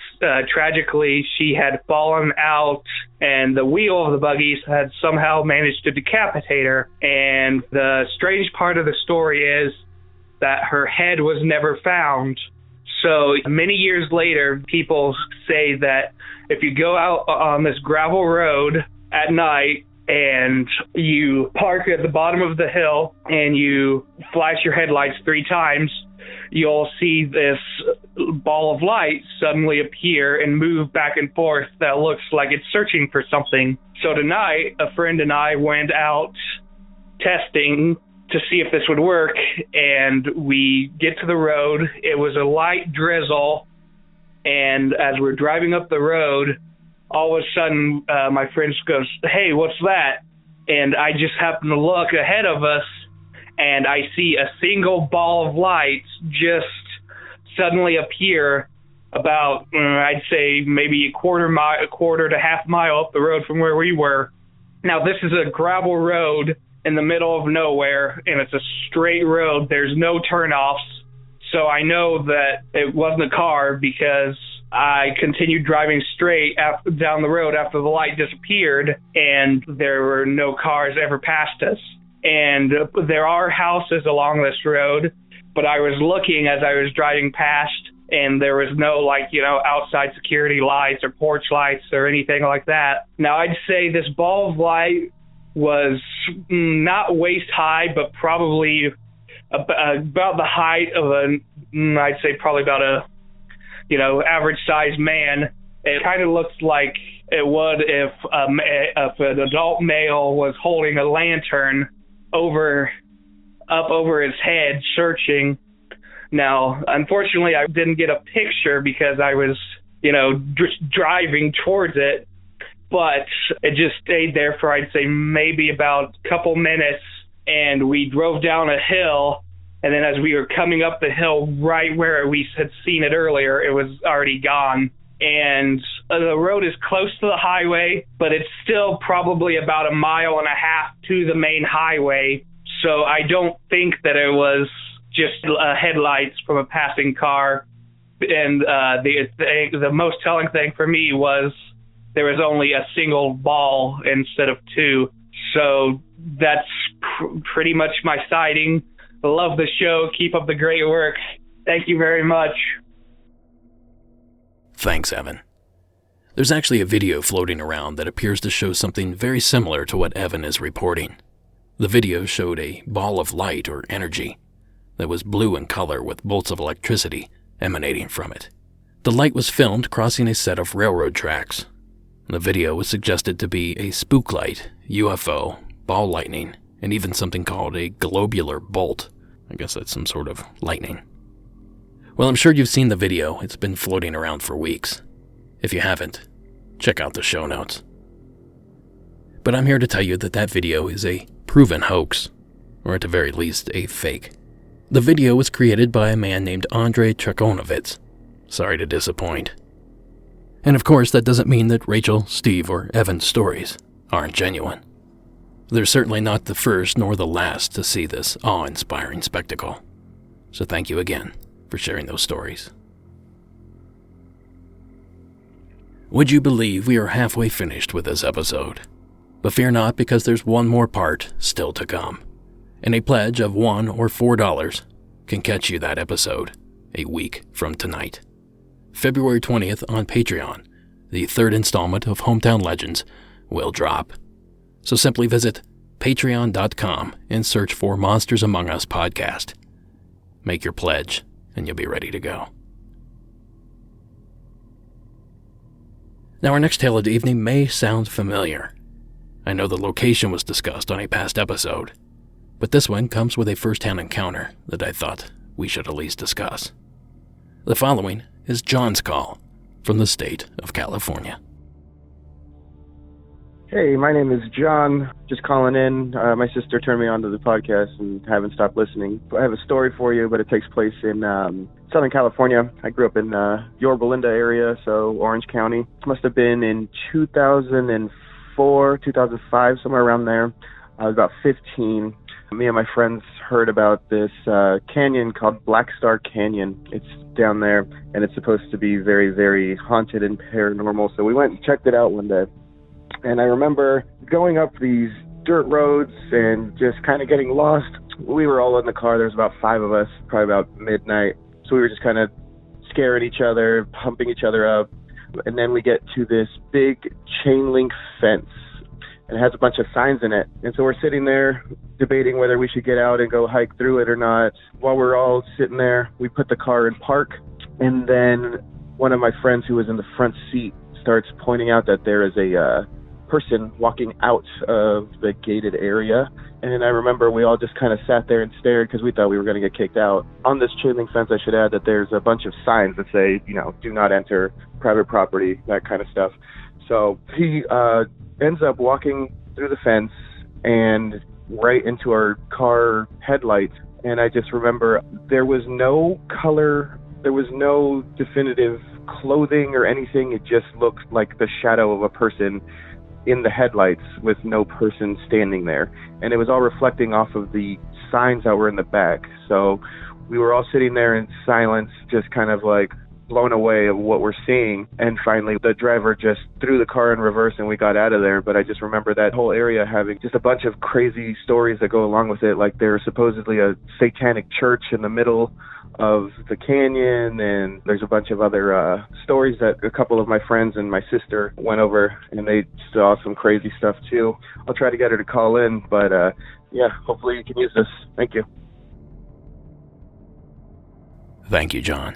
tragically she had fallen out, and the wheel of the buggy had somehow managed to decapitate her. And the strange part of the story is that her head was never found. So many years later, people say that if you go out on this gravel road at night and you park at the bottom of the hill and you flash your headlights 3 times, you'll see this ball of light suddenly appear and move back and forth that looks like it's searching for something. So tonight, a friend and I went out testing to see if this would work, and we get to the road. It was a light drizzle, and as we're driving up the road, all of a sudden my friend goes, "Hey, what's that?" And I just happen to look ahead of us, and I see a single ball of light just suddenly appear about, I'd say maybe a quarter to half mile up the road from where we were. Now, this is a gravel road in the middle of nowhere, and it's a straight road. There's no turnoffs, so I know that it wasn't a car because I continued driving straight down the road after the light disappeared, and there were no cars ever past us. And there are houses along this road, but I was looking as I was driving past, and there was no, outside security lights or porch lights or anything like that. Now, I'd say this ball of light was not waist high, but probably about the height of I'd say probably about a, average sized man. It kind of looks like it would if an adult male was holding a lantern up over his head searching. Now, unfortunately, I didn't get a picture because I was, driving towards it. But it just stayed there for, I'd say, maybe about a couple minutes, and we drove down a hill, And then as we were coming up the hill right where we had seen it earlier, it was already gone. And the road is close to the highway, but it's still probably about 1.5 miles to the main highway. So I don't think that it was just headlights from a passing car. And the most telling thing for me was there was only a single ball instead of two. So that's pretty much my sighting. Love the show. Keep up the great work. Thank you very much. Thanks, Evan. There's actually a video floating around that appears to show something very similar to what Evan is reporting. The video showed a ball of light or energy that was blue in color with bolts of electricity emanating from it. The light was filmed crossing a set of railroad tracks. The video was suggested to be a spook light, UFO, ball lightning, and even something called a globular bolt. I guess that's some sort of lightning. Well, I'm sure you've seen the video. It's been floating around for weeks. If you haven't, check out the show notes. But I'm here to tell you that that video is a proven hoax, or at the very least, a fake. The video was created by a man named Andrei Trakonovitz. Sorry to disappoint. And of course, that doesn't mean that Rachel, Steve, or Evan's stories aren't genuine. They're certainly not the first nor the last to see this awe-inspiring spectacle. So thank you again for sharing those stories. Would you believe we are halfway finished with this episode? But fear not, because there's one more part still to come. And a pledge of $1 or $4 can catch you that episode a week from tonight. February 20th on Patreon, the third installment of Hometown Legends will drop. So simply visit patreon.com and search for Monsters Among Us podcast. Make your pledge, and you'll be ready to go. Now, our next tale of the evening may sound familiar. I know the location was discussed on a past episode, but this one comes with a first-hand encounter that I thought we should at least discuss. The following is John's call from the state of California. Hey, my name is John. Just calling in. My sister turned me on to the podcast and haven't stopped listening. I have a story for you, but it takes place in Southern California. I grew up in Yorba Linda area, so Orange County. This must have been in 2004, 2005, somewhere around there. I was about 15. Me and my friends heard about this canyon called Blackstar Canyon. It's down there, and it's supposed to be very, very haunted and paranormal. So we went and checked it out one day. And I remember going up these dirt roads and just kind of getting lost. We were all in the car. There was about 5 of us, probably about midnight. So we were just kind of scaring each other, pumping each other up. And then we get to this big chain link fence. And it has a bunch of signs in it. And so we're sitting there debating whether we should get out and go hike through it or not. While we're all sitting there, we put the car in park. And then one of my friends who was in the front seat starts pointing out that there is a person walking out of the gated area. And I remember we all just kind of sat there and stared because we thought we were going to get kicked out. On this chain link fence, I should add that there's a bunch of signs that say, do not enter, private property, that kind of stuff. So he ends up walking through the fence and right into our car headlights. And I just remember there was no color, there was no definitive clothing or anything. It just looked like the shadow of a person in the headlights with no person standing there. And it was all reflecting off of the signs that were in the back. So we were all sitting there in silence, just kind of like blown away of what we're seeing. And finally the driver just threw the car in reverse and we got out of there. But I just remember that whole area having just a bunch of crazy stories that go along with it. Like there's supposedly a satanic church in the middle of the canyon, and there's a bunch of other stories that a couple of my friends and my sister went over, and they saw some crazy stuff too. I'll try to get her to call in, but yeah, hopefully you can use this. Thank you. Thank you, John.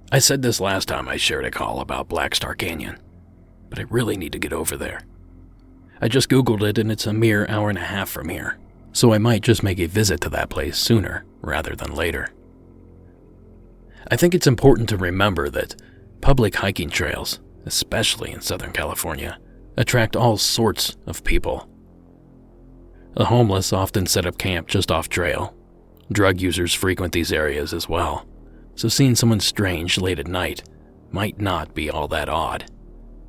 I said this last time I shared a call about Blackstar Canyon, but I really need to get over there. I just Googled it, and it's a mere 1.5 hours from here, so I might just make a visit to that place sooner rather than later. I think it's important to remember that public hiking trails, especially in Southern California, attract all sorts of people. The homeless often set up camp just off trail. drug users frequent these areas as well, so seeing someone strange late at night might not be all that odd,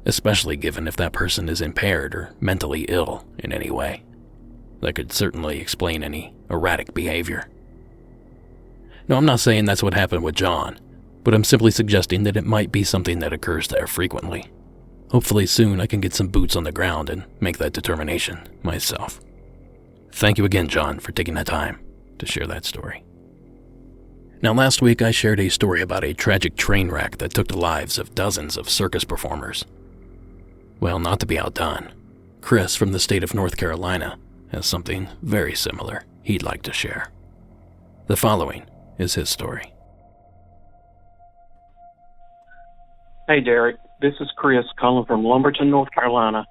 especially given if that person is impaired or mentally ill in any way. That could certainly explain any erratic behavior. No, I'm not saying that's what happened with John, but I'm simply suggesting that it might be something that occurs there frequently. Hopefully soon I can get some boots on the ground and make that determination myself. Thank you again, John, for taking the time to share that story. Now, last week I shared a story about a tragic train wreck that took the lives of dozens of circus performers. Well, not to be outdone, Chris from the state of North Carolina has something very similar he'd like to share. The following is his story. Hey, Derek. This is Chris calling from Lumberton, North Carolina,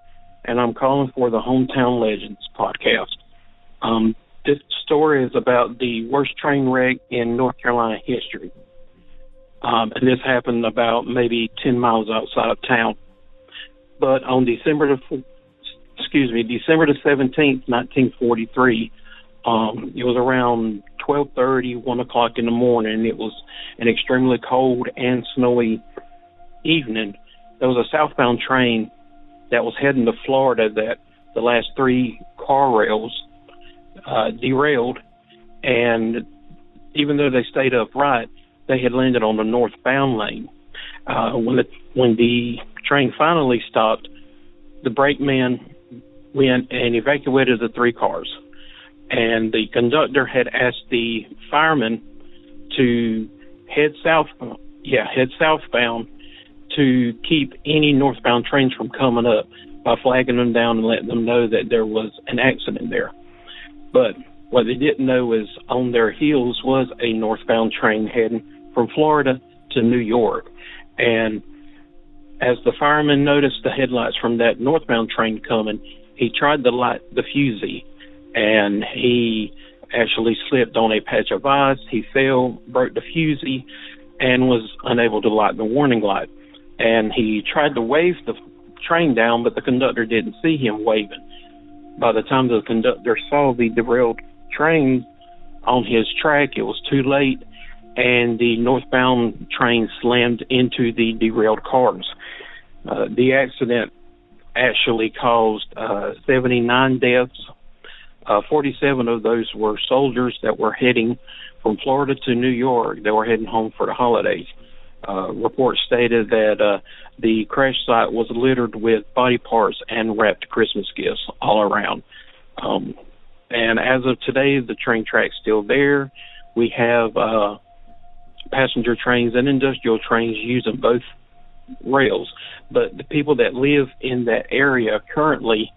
and I'm calling for the Hometown Legends podcast. This story is about the worst train wreck in North Carolina history. And this happened about maybe 10 miles outside of town. But on December the 17th, 1943, it was around 12:30, 1 o'clock in the morning. It was an extremely cold and snowy evening. There was a southbound train that was heading to Florida that the last 3 car rails derailed, and even though they stayed upright, they had landed on the northbound lane. When the train finally stopped, the brakeman went and evacuated the 3 cars, and the conductor had asked the firemen to head southbound to keep any northbound trains from coming up by flagging them down and letting them know that there was an accident there. But what they didn't know is on their heels was a northbound train heading from Florida to New York. And as the fireman noticed the headlights from that northbound train coming, he tried to light the fusee, and he actually slipped on a patch of ice. He fell, broke the fusee, and was unable to light the warning light. And he tried to wave the train down, but the conductor didn't see him waving. By the time the conductor saw the derailed train on his track, it was too late, and the northbound train slammed into the derailed cars. The accident actually caused 79 deaths. 47 of those were soldiers that were heading from Florida to New York. They were heading home for the holidays. Reports stated that the crash site was littered with body parts and wrapped Christmas gifts all around. And as of today, the train track's still there. We have passenger trains and industrial trains using both rails. But the people that live in that area currently,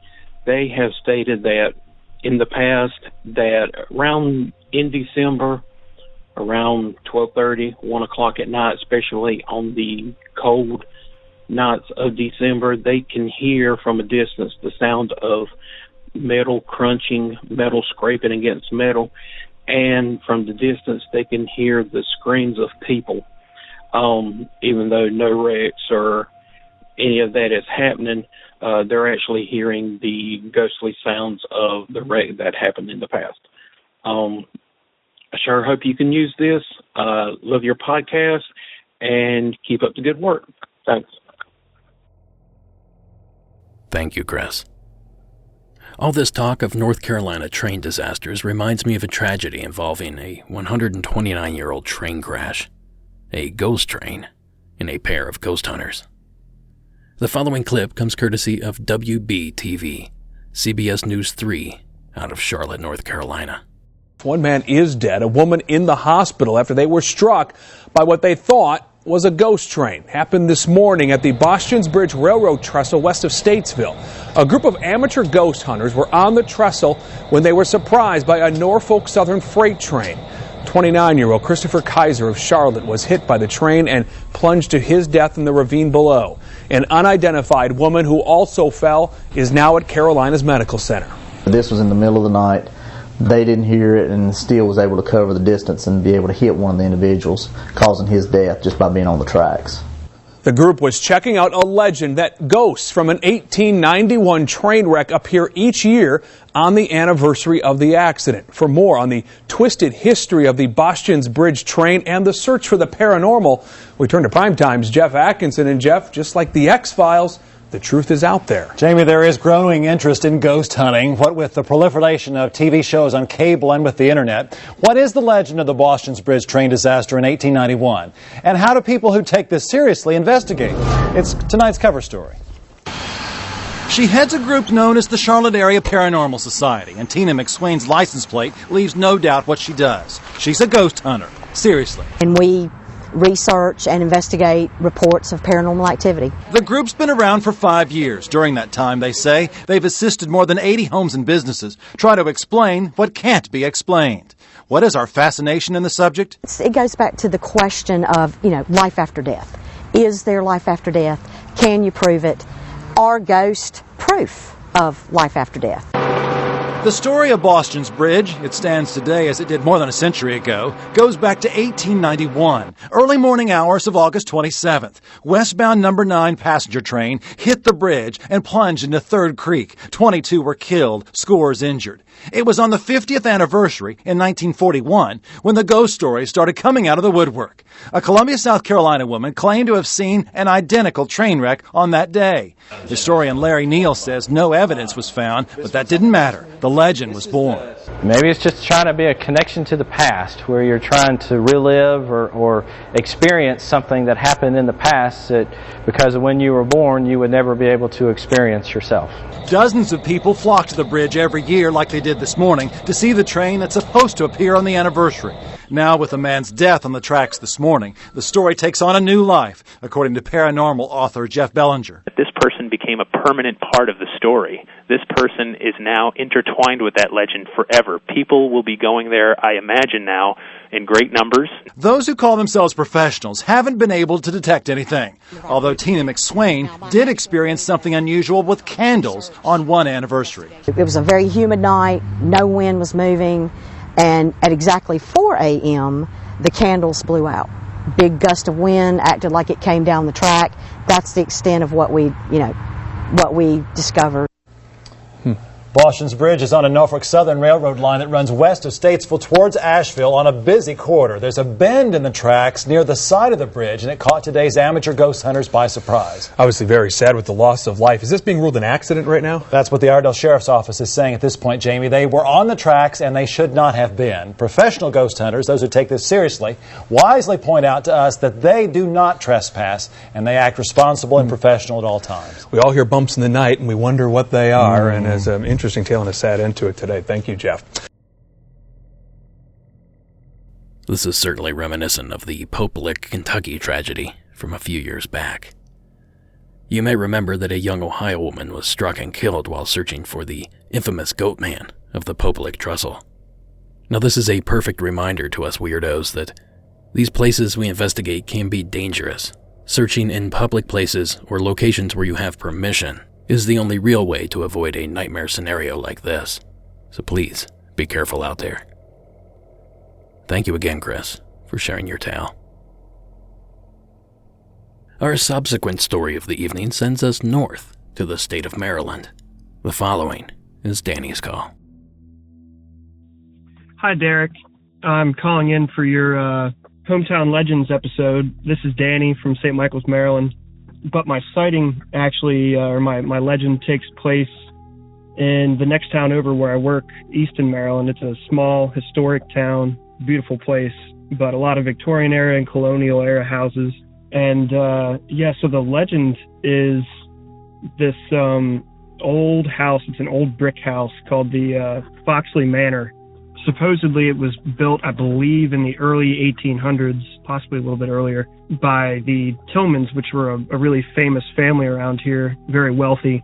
they have stated that in the past that around in December, around 12:30, 1 o'clock at night, especially on the cold nights of December, they can hear from a distance the sound of metal crunching, metal scraping against metal, and from the distance they can hear the screams of people. Even though no wrecks or any of that is happening, they're actually hearing the ghostly sounds of the wreck that happened in the past. I sure hope you can use this. Love your podcast, and keep up the good work. Thanks. Thank you, Chris. All this talk of North Carolina train disasters reminds me of a tragedy involving a 129-year-old train crash, a ghost train, and a pair of ghost hunters. The following clip comes courtesy of WBTV, CBS News 3, out of Charlotte, North Carolina. One man is dead, a woman in the hospital after they were struck by what they thought was a ghost train. Happened this morning at the Boston's Bridge Railroad trestle west of Statesville. A group of amateur ghost hunters were on the trestle when they were surprised by a Norfolk Southern freight train. 29-year-old Christopher Kaiser of Charlotte was hit by the train and plunged to his death in the ravine below. An unidentified woman who also fell is now at Carolina's Medical Center. This was in the middle of the night. They didn't hear it and still was able to cover the distance and be able to hit one of the individuals, causing his death just by being on the tracks. The group was checking out a legend that ghosts from an 1891 train wreck appear each year on the anniversary of the accident. For more on the twisted history of the Boston's Bridge train and the search for the paranormal, we turn to Primetime's Jeff Atkinson. And Jeff, just like the X-Files, the truth is out there. Jamie, there is growing interest in ghost hunting. What with the proliferation of TV shows on cable and with the internet, what is the legend of the Boston's Bridge train disaster in 1891? And how do people who take this seriously investigate? It's tonight's cover story. She heads a group known as the Charlotte Area Paranormal Society, and Tina McSwain's license plate leaves no doubt what she does. She's a ghost hunter. Seriously. And we research and investigate reports of paranormal activity. The group's been around for 5 years. During that time, they say, they've assisted more than 80 homes and businesses try to explain what can't be explained. What is our fascination in the subject? It goes back to the question of, life after death. Is there life after death? Can you prove it? Are ghosts proof of life after death? The story of Boston's Bridge, it stands today as it did more than a century ago, goes back to 1891, early morning hours of August 27th. Westbound number 9 passenger train hit the bridge and plunged into Third Creek. 22 were killed, scores injured. It was on the 50th anniversary in 1941 when the ghost stories started coming out of the woodwork. A Columbia, South Carolina woman claimed to have seen an identical train wreck on that day. Historian Larry Neal says no evidence was found, but that didn't matter. The legend was born. Maybe it's just trying to be a connection to the past, where you're trying to relive or experience something that happened in the past that, because of when you were born, you would never be able to experience yourself. Dozens of people flock to the bridge every year like they did this morning to see the train that's supposed to appear on the anniversary. Now, with a man's death on the tracks this morning, the story takes on a new life, according to paranormal author Jeff Bellinger. This person became a permanent part of the story. This person is now intertwined with that legend forever. People will be going there, I imagine now, in great numbers. Those who call themselves professionals haven't been able to detect anything, although Tina McSwain did experience something unusual with candles on one anniversary. It was a very humid night, no wind was moving, and at exactly 4 a.m., the candles blew out. Big gust of wind, acted like it came down the track. That's the extent of what we discovered. Boston's Bridge is on a Norfolk Southern Railroad line that runs west of Statesville towards Asheville on a busy corridor. There's a bend in the tracks near the side of the bridge, and it caught today's amateur ghost hunters by surprise. Obviously very sad with the loss of life. Is this being ruled an accident right now? That's what the Iredell Sheriff's Office is saying at this point, Jamie. They were on the tracks, and they should not have been. Professional ghost hunters, those who take this seriously, wisely point out to us that they do not trespass, and they act responsible and professional at all times. We all hear bumps in the night, and we wonder what they are, and as an interesting tale and a sad end to it today. Thank you, Jeff. This is certainly reminiscent of the Pope-Lick, Kentucky tragedy from a few years back. You may remember that a young Ohio woman was struck and killed while searching for the infamous goat man of the Pope-Lick trestle. Now, this is a perfect reminder to us weirdos that these places we investigate can be dangerous. Searching in public places or locations where you have permission is the only real way to avoid a nightmare scenario like this. So please, be careful out there. Thank you again, Chris, for sharing your tale. Our subsequent story of the evening sends us north to the state of Maryland. The following is Danny's call. Hi, Derek. I'm calling in for your Hometown Legends episode. This is Danny from St. Michael's, Maryland. But my sighting actually, or my legend takes place in the next town over where I work, Easton, Maryland. It's a small, historic town, beautiful place, but a lot of Victorian era and colonial era houses. And so the legend is this old house. It's an old brick house called the Foxley Manor. Supposedly it was built, I believe, in the early 1800s, possibly a little bit earlier, by the Tillmans, which were a really famous family around here, very wealthy.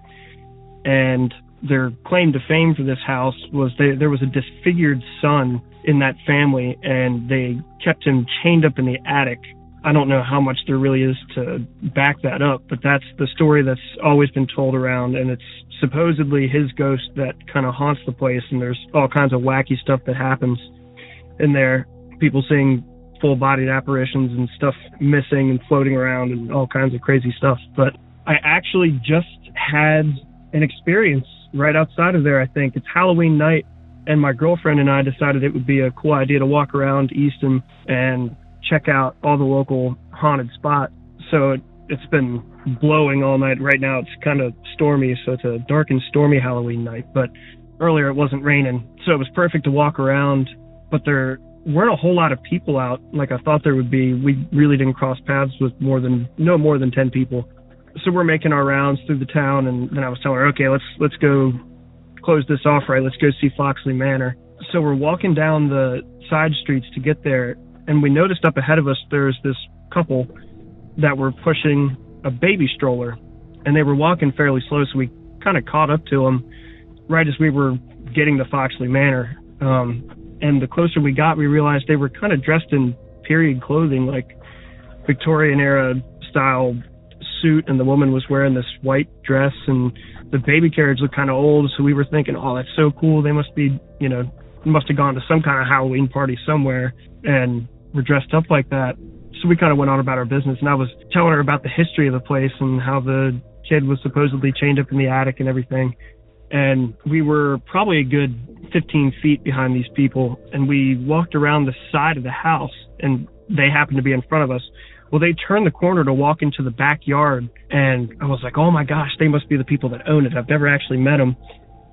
And their claim to fame for this house was there was a disfigured son in that family, and they kept him chained up in the attic. I don't know how much there really is to back that up, but that's the story that's always been told around, and it's supposedly his ghost that kind of haunts the place, and there's all kinds of wacky stuff that happens in there. People seeing full-bodied apparitions and stuff missing and floating around and all kinds of crazy stuff. But I actually just had an experience right outside of there, I think. It's Halloween night, and my girlfriend and I decided it would be a cool idea to walk around Easton and check out all the local haunted spots. So it's been blowing all night. Right now it's kind of stormy, so it's a dark and stormy Halloween night. But earlier it wasn't raining, so it was perfect to walk around. But there weren't a whole lot of people out like I thought there would be. We really didn't cross paths with no more than 10 people. So we're making our rounds through the town, and then I was telling her, okay, let's go close this off right. Let's go see Foxley Manor. So we're walking down the side streets to get there, and we noticed up ahead of us there's this couple that were pushing a baby stroller, and they were walking fairly slow, so we kind of caught up to them right as we were getting to Foxley Manor. And the closer we got, we realized they were kind of dressed in period clothing, like Victorian-era style suit, and the woman was wearing this white dress, and the baby carriage looked kind of old, so we were thinking, oh, that's so cool. They must be, must have gone to some kind of Halloween party somewhere and were dressed up like that. So we kind of went on about our business, and I was telling her about the history of the place and how the kid was supposedly chained up in the attic and everything. And we were probably a good 15 feet behind these people, and we walked around the side of the house, and they happened to be in front of us. Well, they turned the corner to walk into the backyard, and I was like, oh my gosh, they must be the people that own it. I've never actually met them.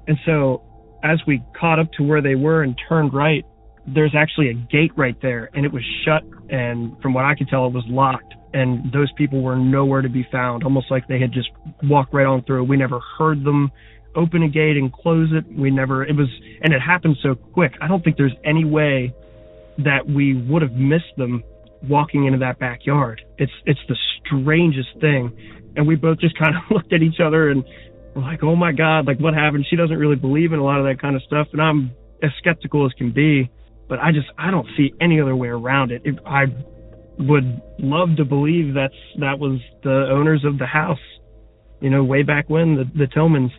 And so as we caught up to where they were and turned right, there's actually a gate right there, and it was shut, and from what I could tell, it was locked, and those people were nowhere to be found, almost like they had just walked right on through. We never heard them open a gate and close it. And it happened so quick. I don't think there's any way that we would have missed them walking into that backyard. It's the strangest thing. And we both just kind of looked at each other and were like, oh my God, like what happened? She doesn't really believe in a lot of that kind of stuff, and I'm as skeptical as can be, but I don't see any other way around it. I would love to believe that was the owners of the house, way back when, the Tillmans.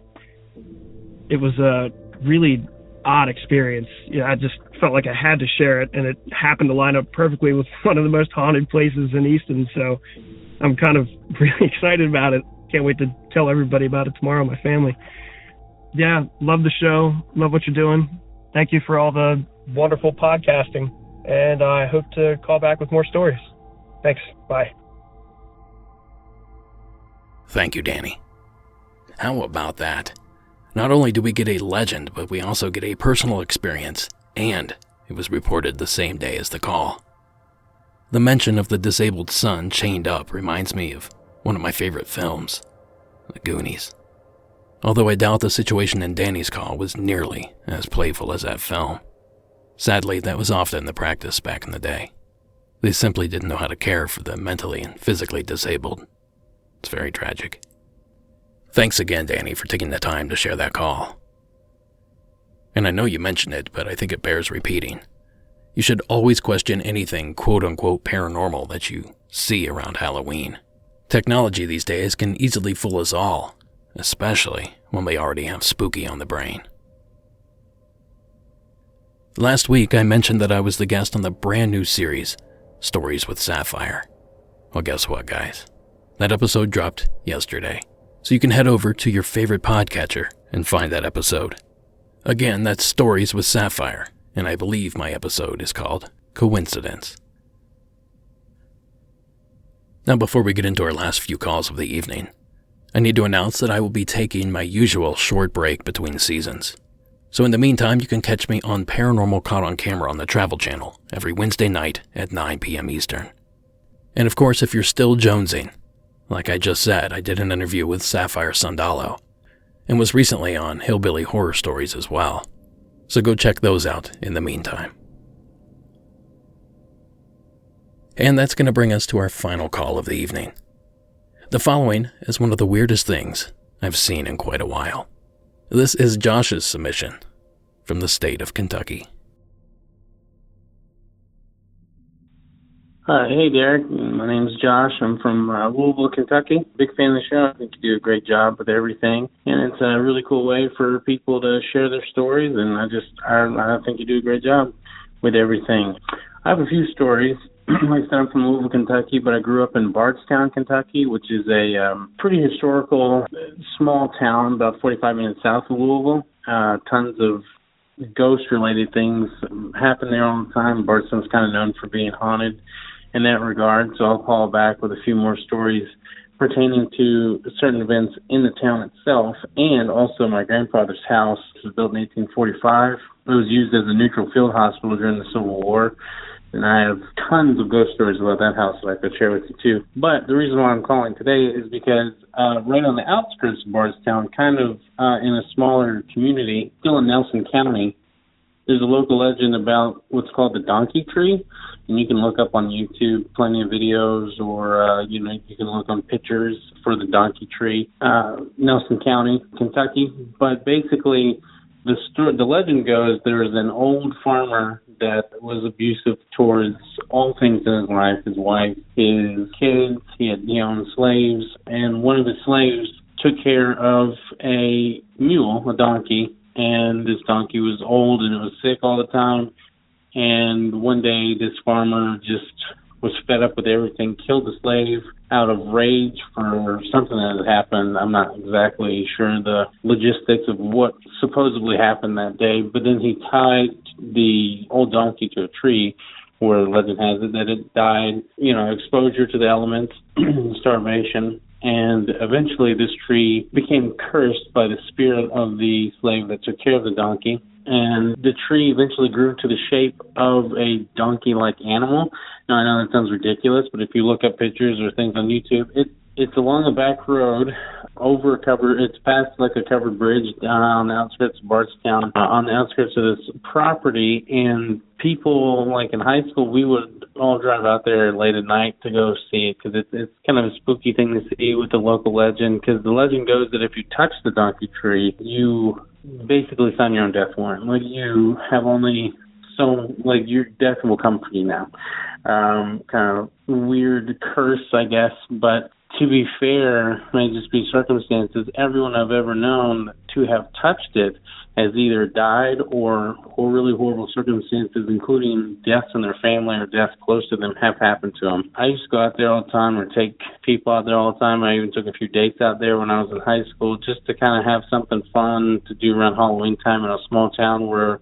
It was a really odd experience. I just felt like I had to share it, and it happened to line up perfectly with one of the most haunted places in Easton, so I'm kind of really excited about it. Can't wait to tell everybody about it tomorrow, my family. Yeah, love the show. Love what you're doing. Thank you for all the wonderful podcasting, and I hope to call back with more stories. Thanks. Bye. Thank you, Danny. How about that? Not only do we get a legend, but we also get a personal experience, and it was reported the same day as the call. The mention of the disabled son chained up reminds me of one of my favorite films, The Goonies. Although I doubt the situation in Danny's call was nearly as playful as that film. Sadly, that was often the practice back in the day. They simply didn't know how to care for the mentally and physically disabled. It's very tragic. Thanks again, Danny, for taking the time to share that call. And I know you mentioned it, but I think it bears repeating. You should always question anything quote-unquote paranormal that you see around Halloween. Technology these days can easily fool us all, especially when we already have spooky on the brain. Last week, I mentioned that I was the guest on the brand new series, Stories with Sapphire. Well, guess what, guys? That episode dropped yesterday. So you can head over to your favorite podcatcher and find that episode. Again, that's Stories with Sapphire, and I believe my episode is called Coincidence. Now, before we get into our last few calls of the evening, I need to announce that I will be taking my usual short break between seasons. So in the meantime, you can catch me on Paranormal Caught on Camera on the Travel Channel every Wednesday night at 9 p.m. Eastern. And of course, if you're still jonesing, like I just said, I did an interview with Sapphire Sandalo, and was recently on Hillbilly Horror Stories as well. So go check those out in the meantime. And that's going to bring us to our final call of the evening. The following is one of the weirdest things I've seen in quite a while. This is Josh's submission from the state of Kentucky. Hey, Derek. My name's Josh. I'm from Louisville, Kentucky. Big fan of the show. I think you do a great job with everything. And it's a really cool way for people to share their stories. And I think you do a great job with everything. I have a few stories. Like I said, I'm from Louisville, Kentucky, but I grew up in Bardstown, Kentucky, which is a pretty historical small town about 45 minutes south of Louisville. Tons of ghost-related things happen there all the time. Bardstown's kind of known for being haunted in that regard, so I'll call back with a few more stories pertaining to certain events in the town itself, and also my grandfather's house. It was built in 1845. It was used as a neutral field hospital during the Civil War, and I have tons of ghost stories about that house that I could share with you too. But the reason why I'm calling today is because right on the outskirts of Bardstown, kind of in a smaller community, still in Nelson County, there's a local legend about what's called the donkey tree. And you can look up on YouTube plenty of videos, or you can look on pictures for the donkey tree, Nelson County, Kentucky. But basically, the legend goes there's an old farmer that was abusive towards all things in his life: his wife, his kids. He owned slaves, and one of his slaves took care of a mule, a donkey, and this donkey was old and it was sick all the time. And one day, this farmer just was fed up with everything, killed the slave out of rage for something that had happened. I'm not exactly sure the logistics of what supposedly happened that day, but then he tied the old donkey to a tree where the legend has it that it died, exposure to the elements, starvation. And eventually this tree became cursed by the spirit of the slave that took care of the donkey. And the tree eventually grew to the shape of a donkey-like animal. Now, I know that sounds ridiculous, but if you look up pictures or things on YouTube, it's along a back road, it's past like a covered bridge down on the outskirts of Bardstown, on the outskirts of this property. And people, like in high school, we would all drive out there late at night to go see it, because it's kind of a spooky thing to see with the local legend, because the legend goes that if you touch the donkey tree, you basically sign your own death warrant. Like, you have only your death will come for you now. Kind of weird curse, I guess, but to be fair, may just be circumstances. Everyone I've ever known to have touched it has either died or really horrible circumstances, including deaths in their family or deaths close to them, have happened to them. I used to go out there all the time, or take people out there all the time. I even took a few dates out there when I was in high school, just to kind of have something fun to do around Halloween time in a small town where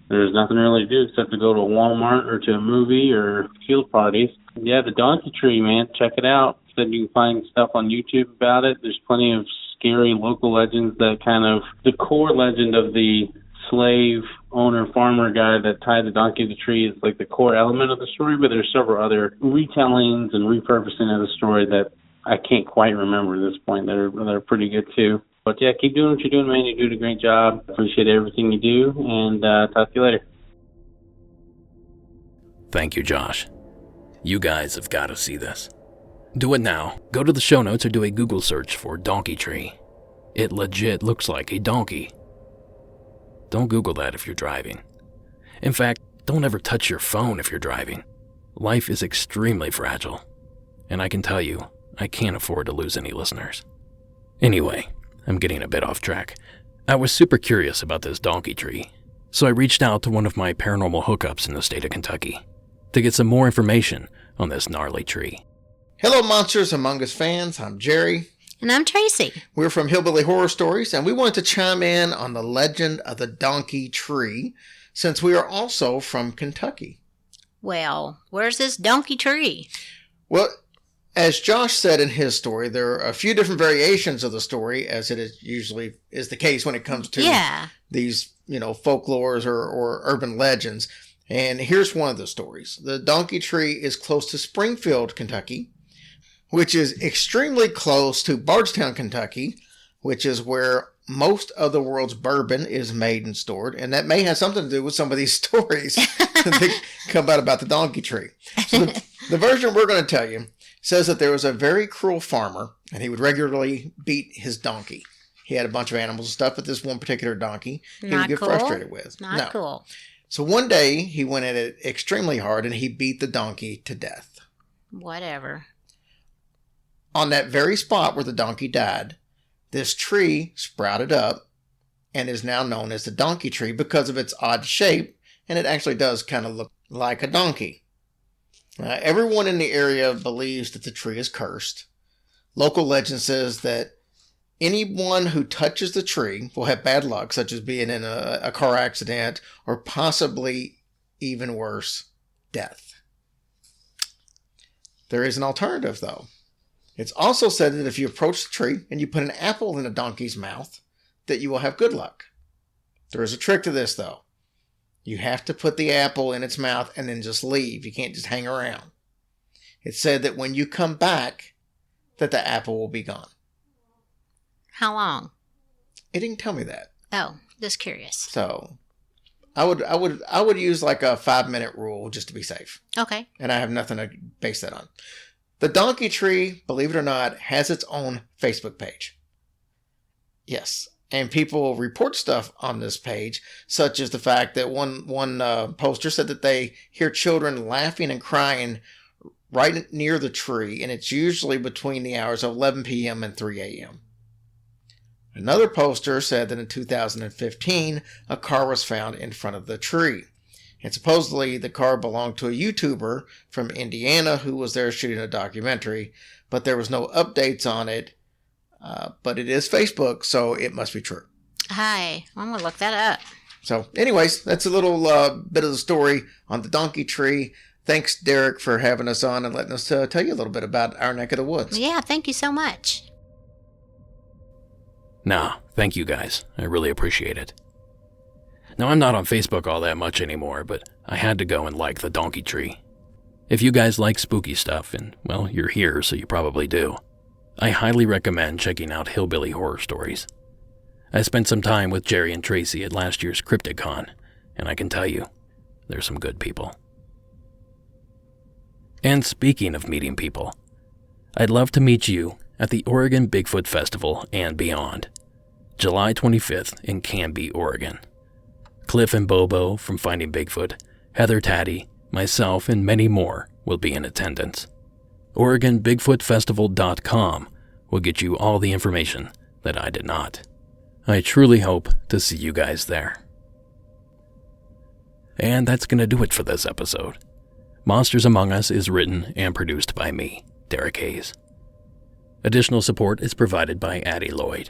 there's nothing really to do except to go to a Walmart or to a movie or field parties. Yeah, the donkey tree, man, check it out. Said you can find stuff on YouTube about it. There's plenty of scary local legends that kind of, the core legend of the slave owner farmer guy that tied the donkey to the tree is like the core element of the story, but there's several other retellings and repurposing of the story that I can't quite remember at this point. They're pretty good too. But yeah, keep doing what you're doing, man. You're doing a great job. Appreciate everything you do, and talk to you later. Thank you, Josh. You guys have got to see this. Do it now. Go to the show notes or do a Google search for donkey tree. It legit looks like a donkey. Don't Google that if you're driving. In fact, don't ever touch your phone if you're driving. Life is extremely fragile. And I can tell you, I can't afford to lose any listeners. Anyway, I'm getting a bit off track. I was super curious about this donkey tree, so I reached out to one of my paranormal hookups in the state of Kentucky to get some more information on this gnarly tree. Hello, Monsters Among Us fans. I'm Jerry. And I'm Tracy. We're from Hillbilly Horror Stories, and we wanted to chime in on the legend of the donkey tree, since we are also from Kentucky. Well, where's this donkey tree? Well, as Josh said in his story, there are a few different variations of the story, as it is usually is the case when it comes to these, folklores or urban legends. And here's one of the stories. The donkey tree is close to Springfield, Kentucky, which is extremely close to Bardstown, Kentucky, which is where most of the world's bourbon is made and stored. And that may have something to do with some of these stories that come out about the donkey tree. So the version we're going to tell you says that there was a very cruel farmer, and he would regularly beat his donkey. He had a bunch of animals and stuff, but this one particular donkey he would get frustrated with. Not cool. So one day, he went at it extremely hard, and he beat the donkey to death. Whatever. On that very spot where the donkey died, this tree sprouted up and is now known as the donkey tree because of its odd shape, and it actually does kind of look like a donkey. Everyone in the area believes that the tree is cursed. Local legend says that anyone who touches the tree will have bad luck, such as being in a car accident or possibly even worse, death. There is an alternative, though. It's also said that if you approach the tree and you put an apple in a donkey's mouth, that you will have good luck. There is a trick to this, though. You have to put the apple in its mouth and then just leave. You can't just hang around. It's said that when you come back, that the apple will be gone. How long? It didn't tell me that. Oh, just curious. So, I would use like a 5-minute rule just to be safe. Okay. And I have nothing to base that on. The donkey tree, believe it or not, has its own Facebook page. Yes. And people report stuff on this page, such as the fact that one poster said that they hear children laughing and crying right near the tree, and it's usually between the hours of 11 p.m. and 3 a.m. Another poster said that in 2015, a car was found in front of the tree. And supposedly the car belonged to a YouTuber from Indiana who was there shooting a documentary, but there was no updates on it. But it is Facebook, so it must be true. Hi, I'm going to look that up. So anyways, that's a little bit of the story on the donkey tree. Thanks, Derek, for having us on and letting us tell you a little bit about our neck of the woods. Yeah, thank you so much. Nah, thank you guys. I really appreciate it. Now, I'm not on Facebook all that much anymore, but I had to go and like the donkey tree. If you guys like spooky stuff, and, well, you're here, so you probably do, I highly recommend checking out Hillbilly Horror Stories. I spent some time with Jerry and Tracy at last year's CrypticCon, and I can tell you, they're some good people. And speaking of meeting people, I'd love to meet you at the Oregon Bigfoot Festival and beyond, July 25th in Canby, Oregon. Cliff and Bobo from Finding Bigfoot, Heather Taddy, myself, and many more will be in attendance. OregonBigfootFestival.com will get you all the information that I did not. I truly hope to see you guys there. And that's going to do it for this episode. Monsters Among Us is written and produced by me, Derek Hayes. Additional support is provided by Addie Lloyd.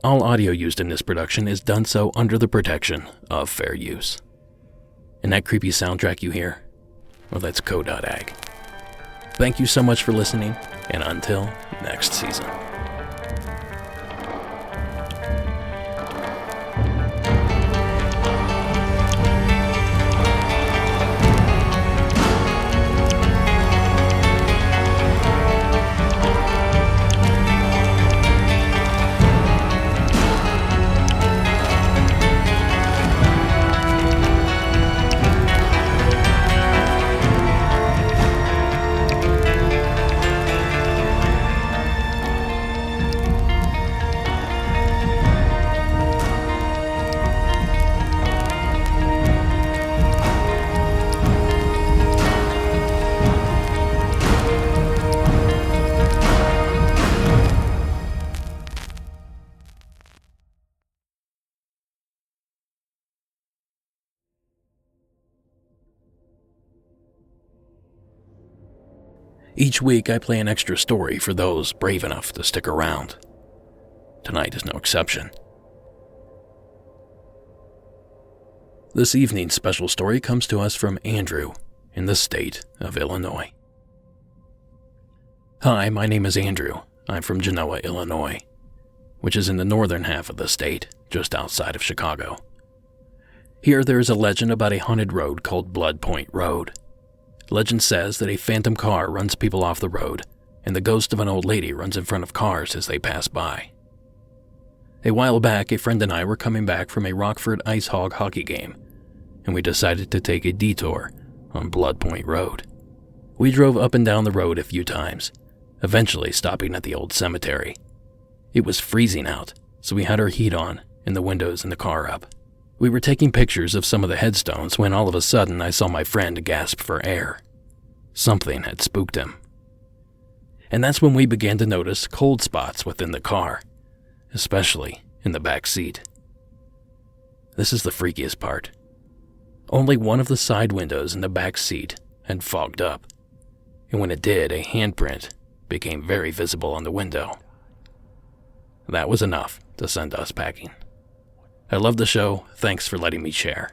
All audio used in this production is done so under the protection of fair use. And that creepy soundtrack you hear? Well, that's Co.Ag. Thank you so much for listening, and until next season. Each week I play an extra story for those brave enough to stick around. Tonight is no exception. This evening's special story comes to us from Andrew in the state of Illinois. Hi, my name is Andrew. I'm from Genoa, Illinois, which is in the northern half of the state, just outside of Chicago. Here there is a legend about a haunted road called Blood Point Road. Legend says that a phantom car runs people off the road, and the ghost of an old lady runs in front of cars as they pass by. A while back, a friend and I were coming back from a Rockford Ice Hog hockey game, and we decided to take a detour on Blood Point Road. We drove up and down the road a few times, eventually stopping at the old cemetery. It was freezing out, so we had our heat on and the windows in the car up. We were taking pictures of some of the headstones when all of a sudden I saw my friend gasp for air. Something had spooked him. And that's when we began to notice cold spots within the car, especially in the back seat. This is the freakiest part. Only one of the side windows in the back seat had fogged up, and when it did, a handprint became very visible on the window. That was enough to send us packing. I love the show. Thanks for letting me share.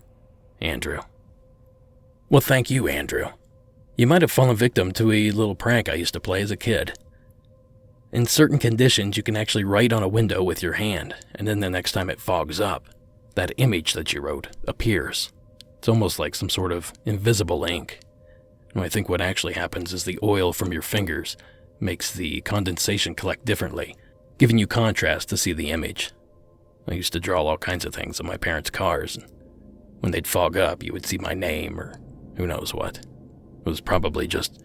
Andrew. Well, thank you, Andrew. You might have fallen victim to a little prank I used to play as a kid. In certain conditions, you can actually write on a window with your hand, and then the next time it fogs up, that image that you wrote appears. It's almost like some sort of invisible ink. And I think what actually happens is the oil from your fingers makes the condensation collect differently, giving you contrast to see the image. I used to draw all kinds of things on my parents' cars, and when they'd fog up, you would see my name or who knows what. It was probably just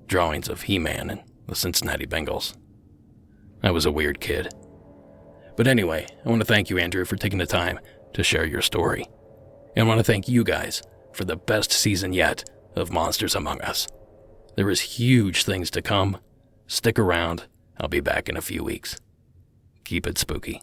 drawings of He-Man and the Cincinnati Bengals. I was a weird kid. But anyway, I want to thank you, Andrew, for taking the time to share your story. And I want to thank you guys for the best season yet of Monsters Among Us. There is huge things to come. Stick around. I'll be back in a few weeks. Keep it spooky.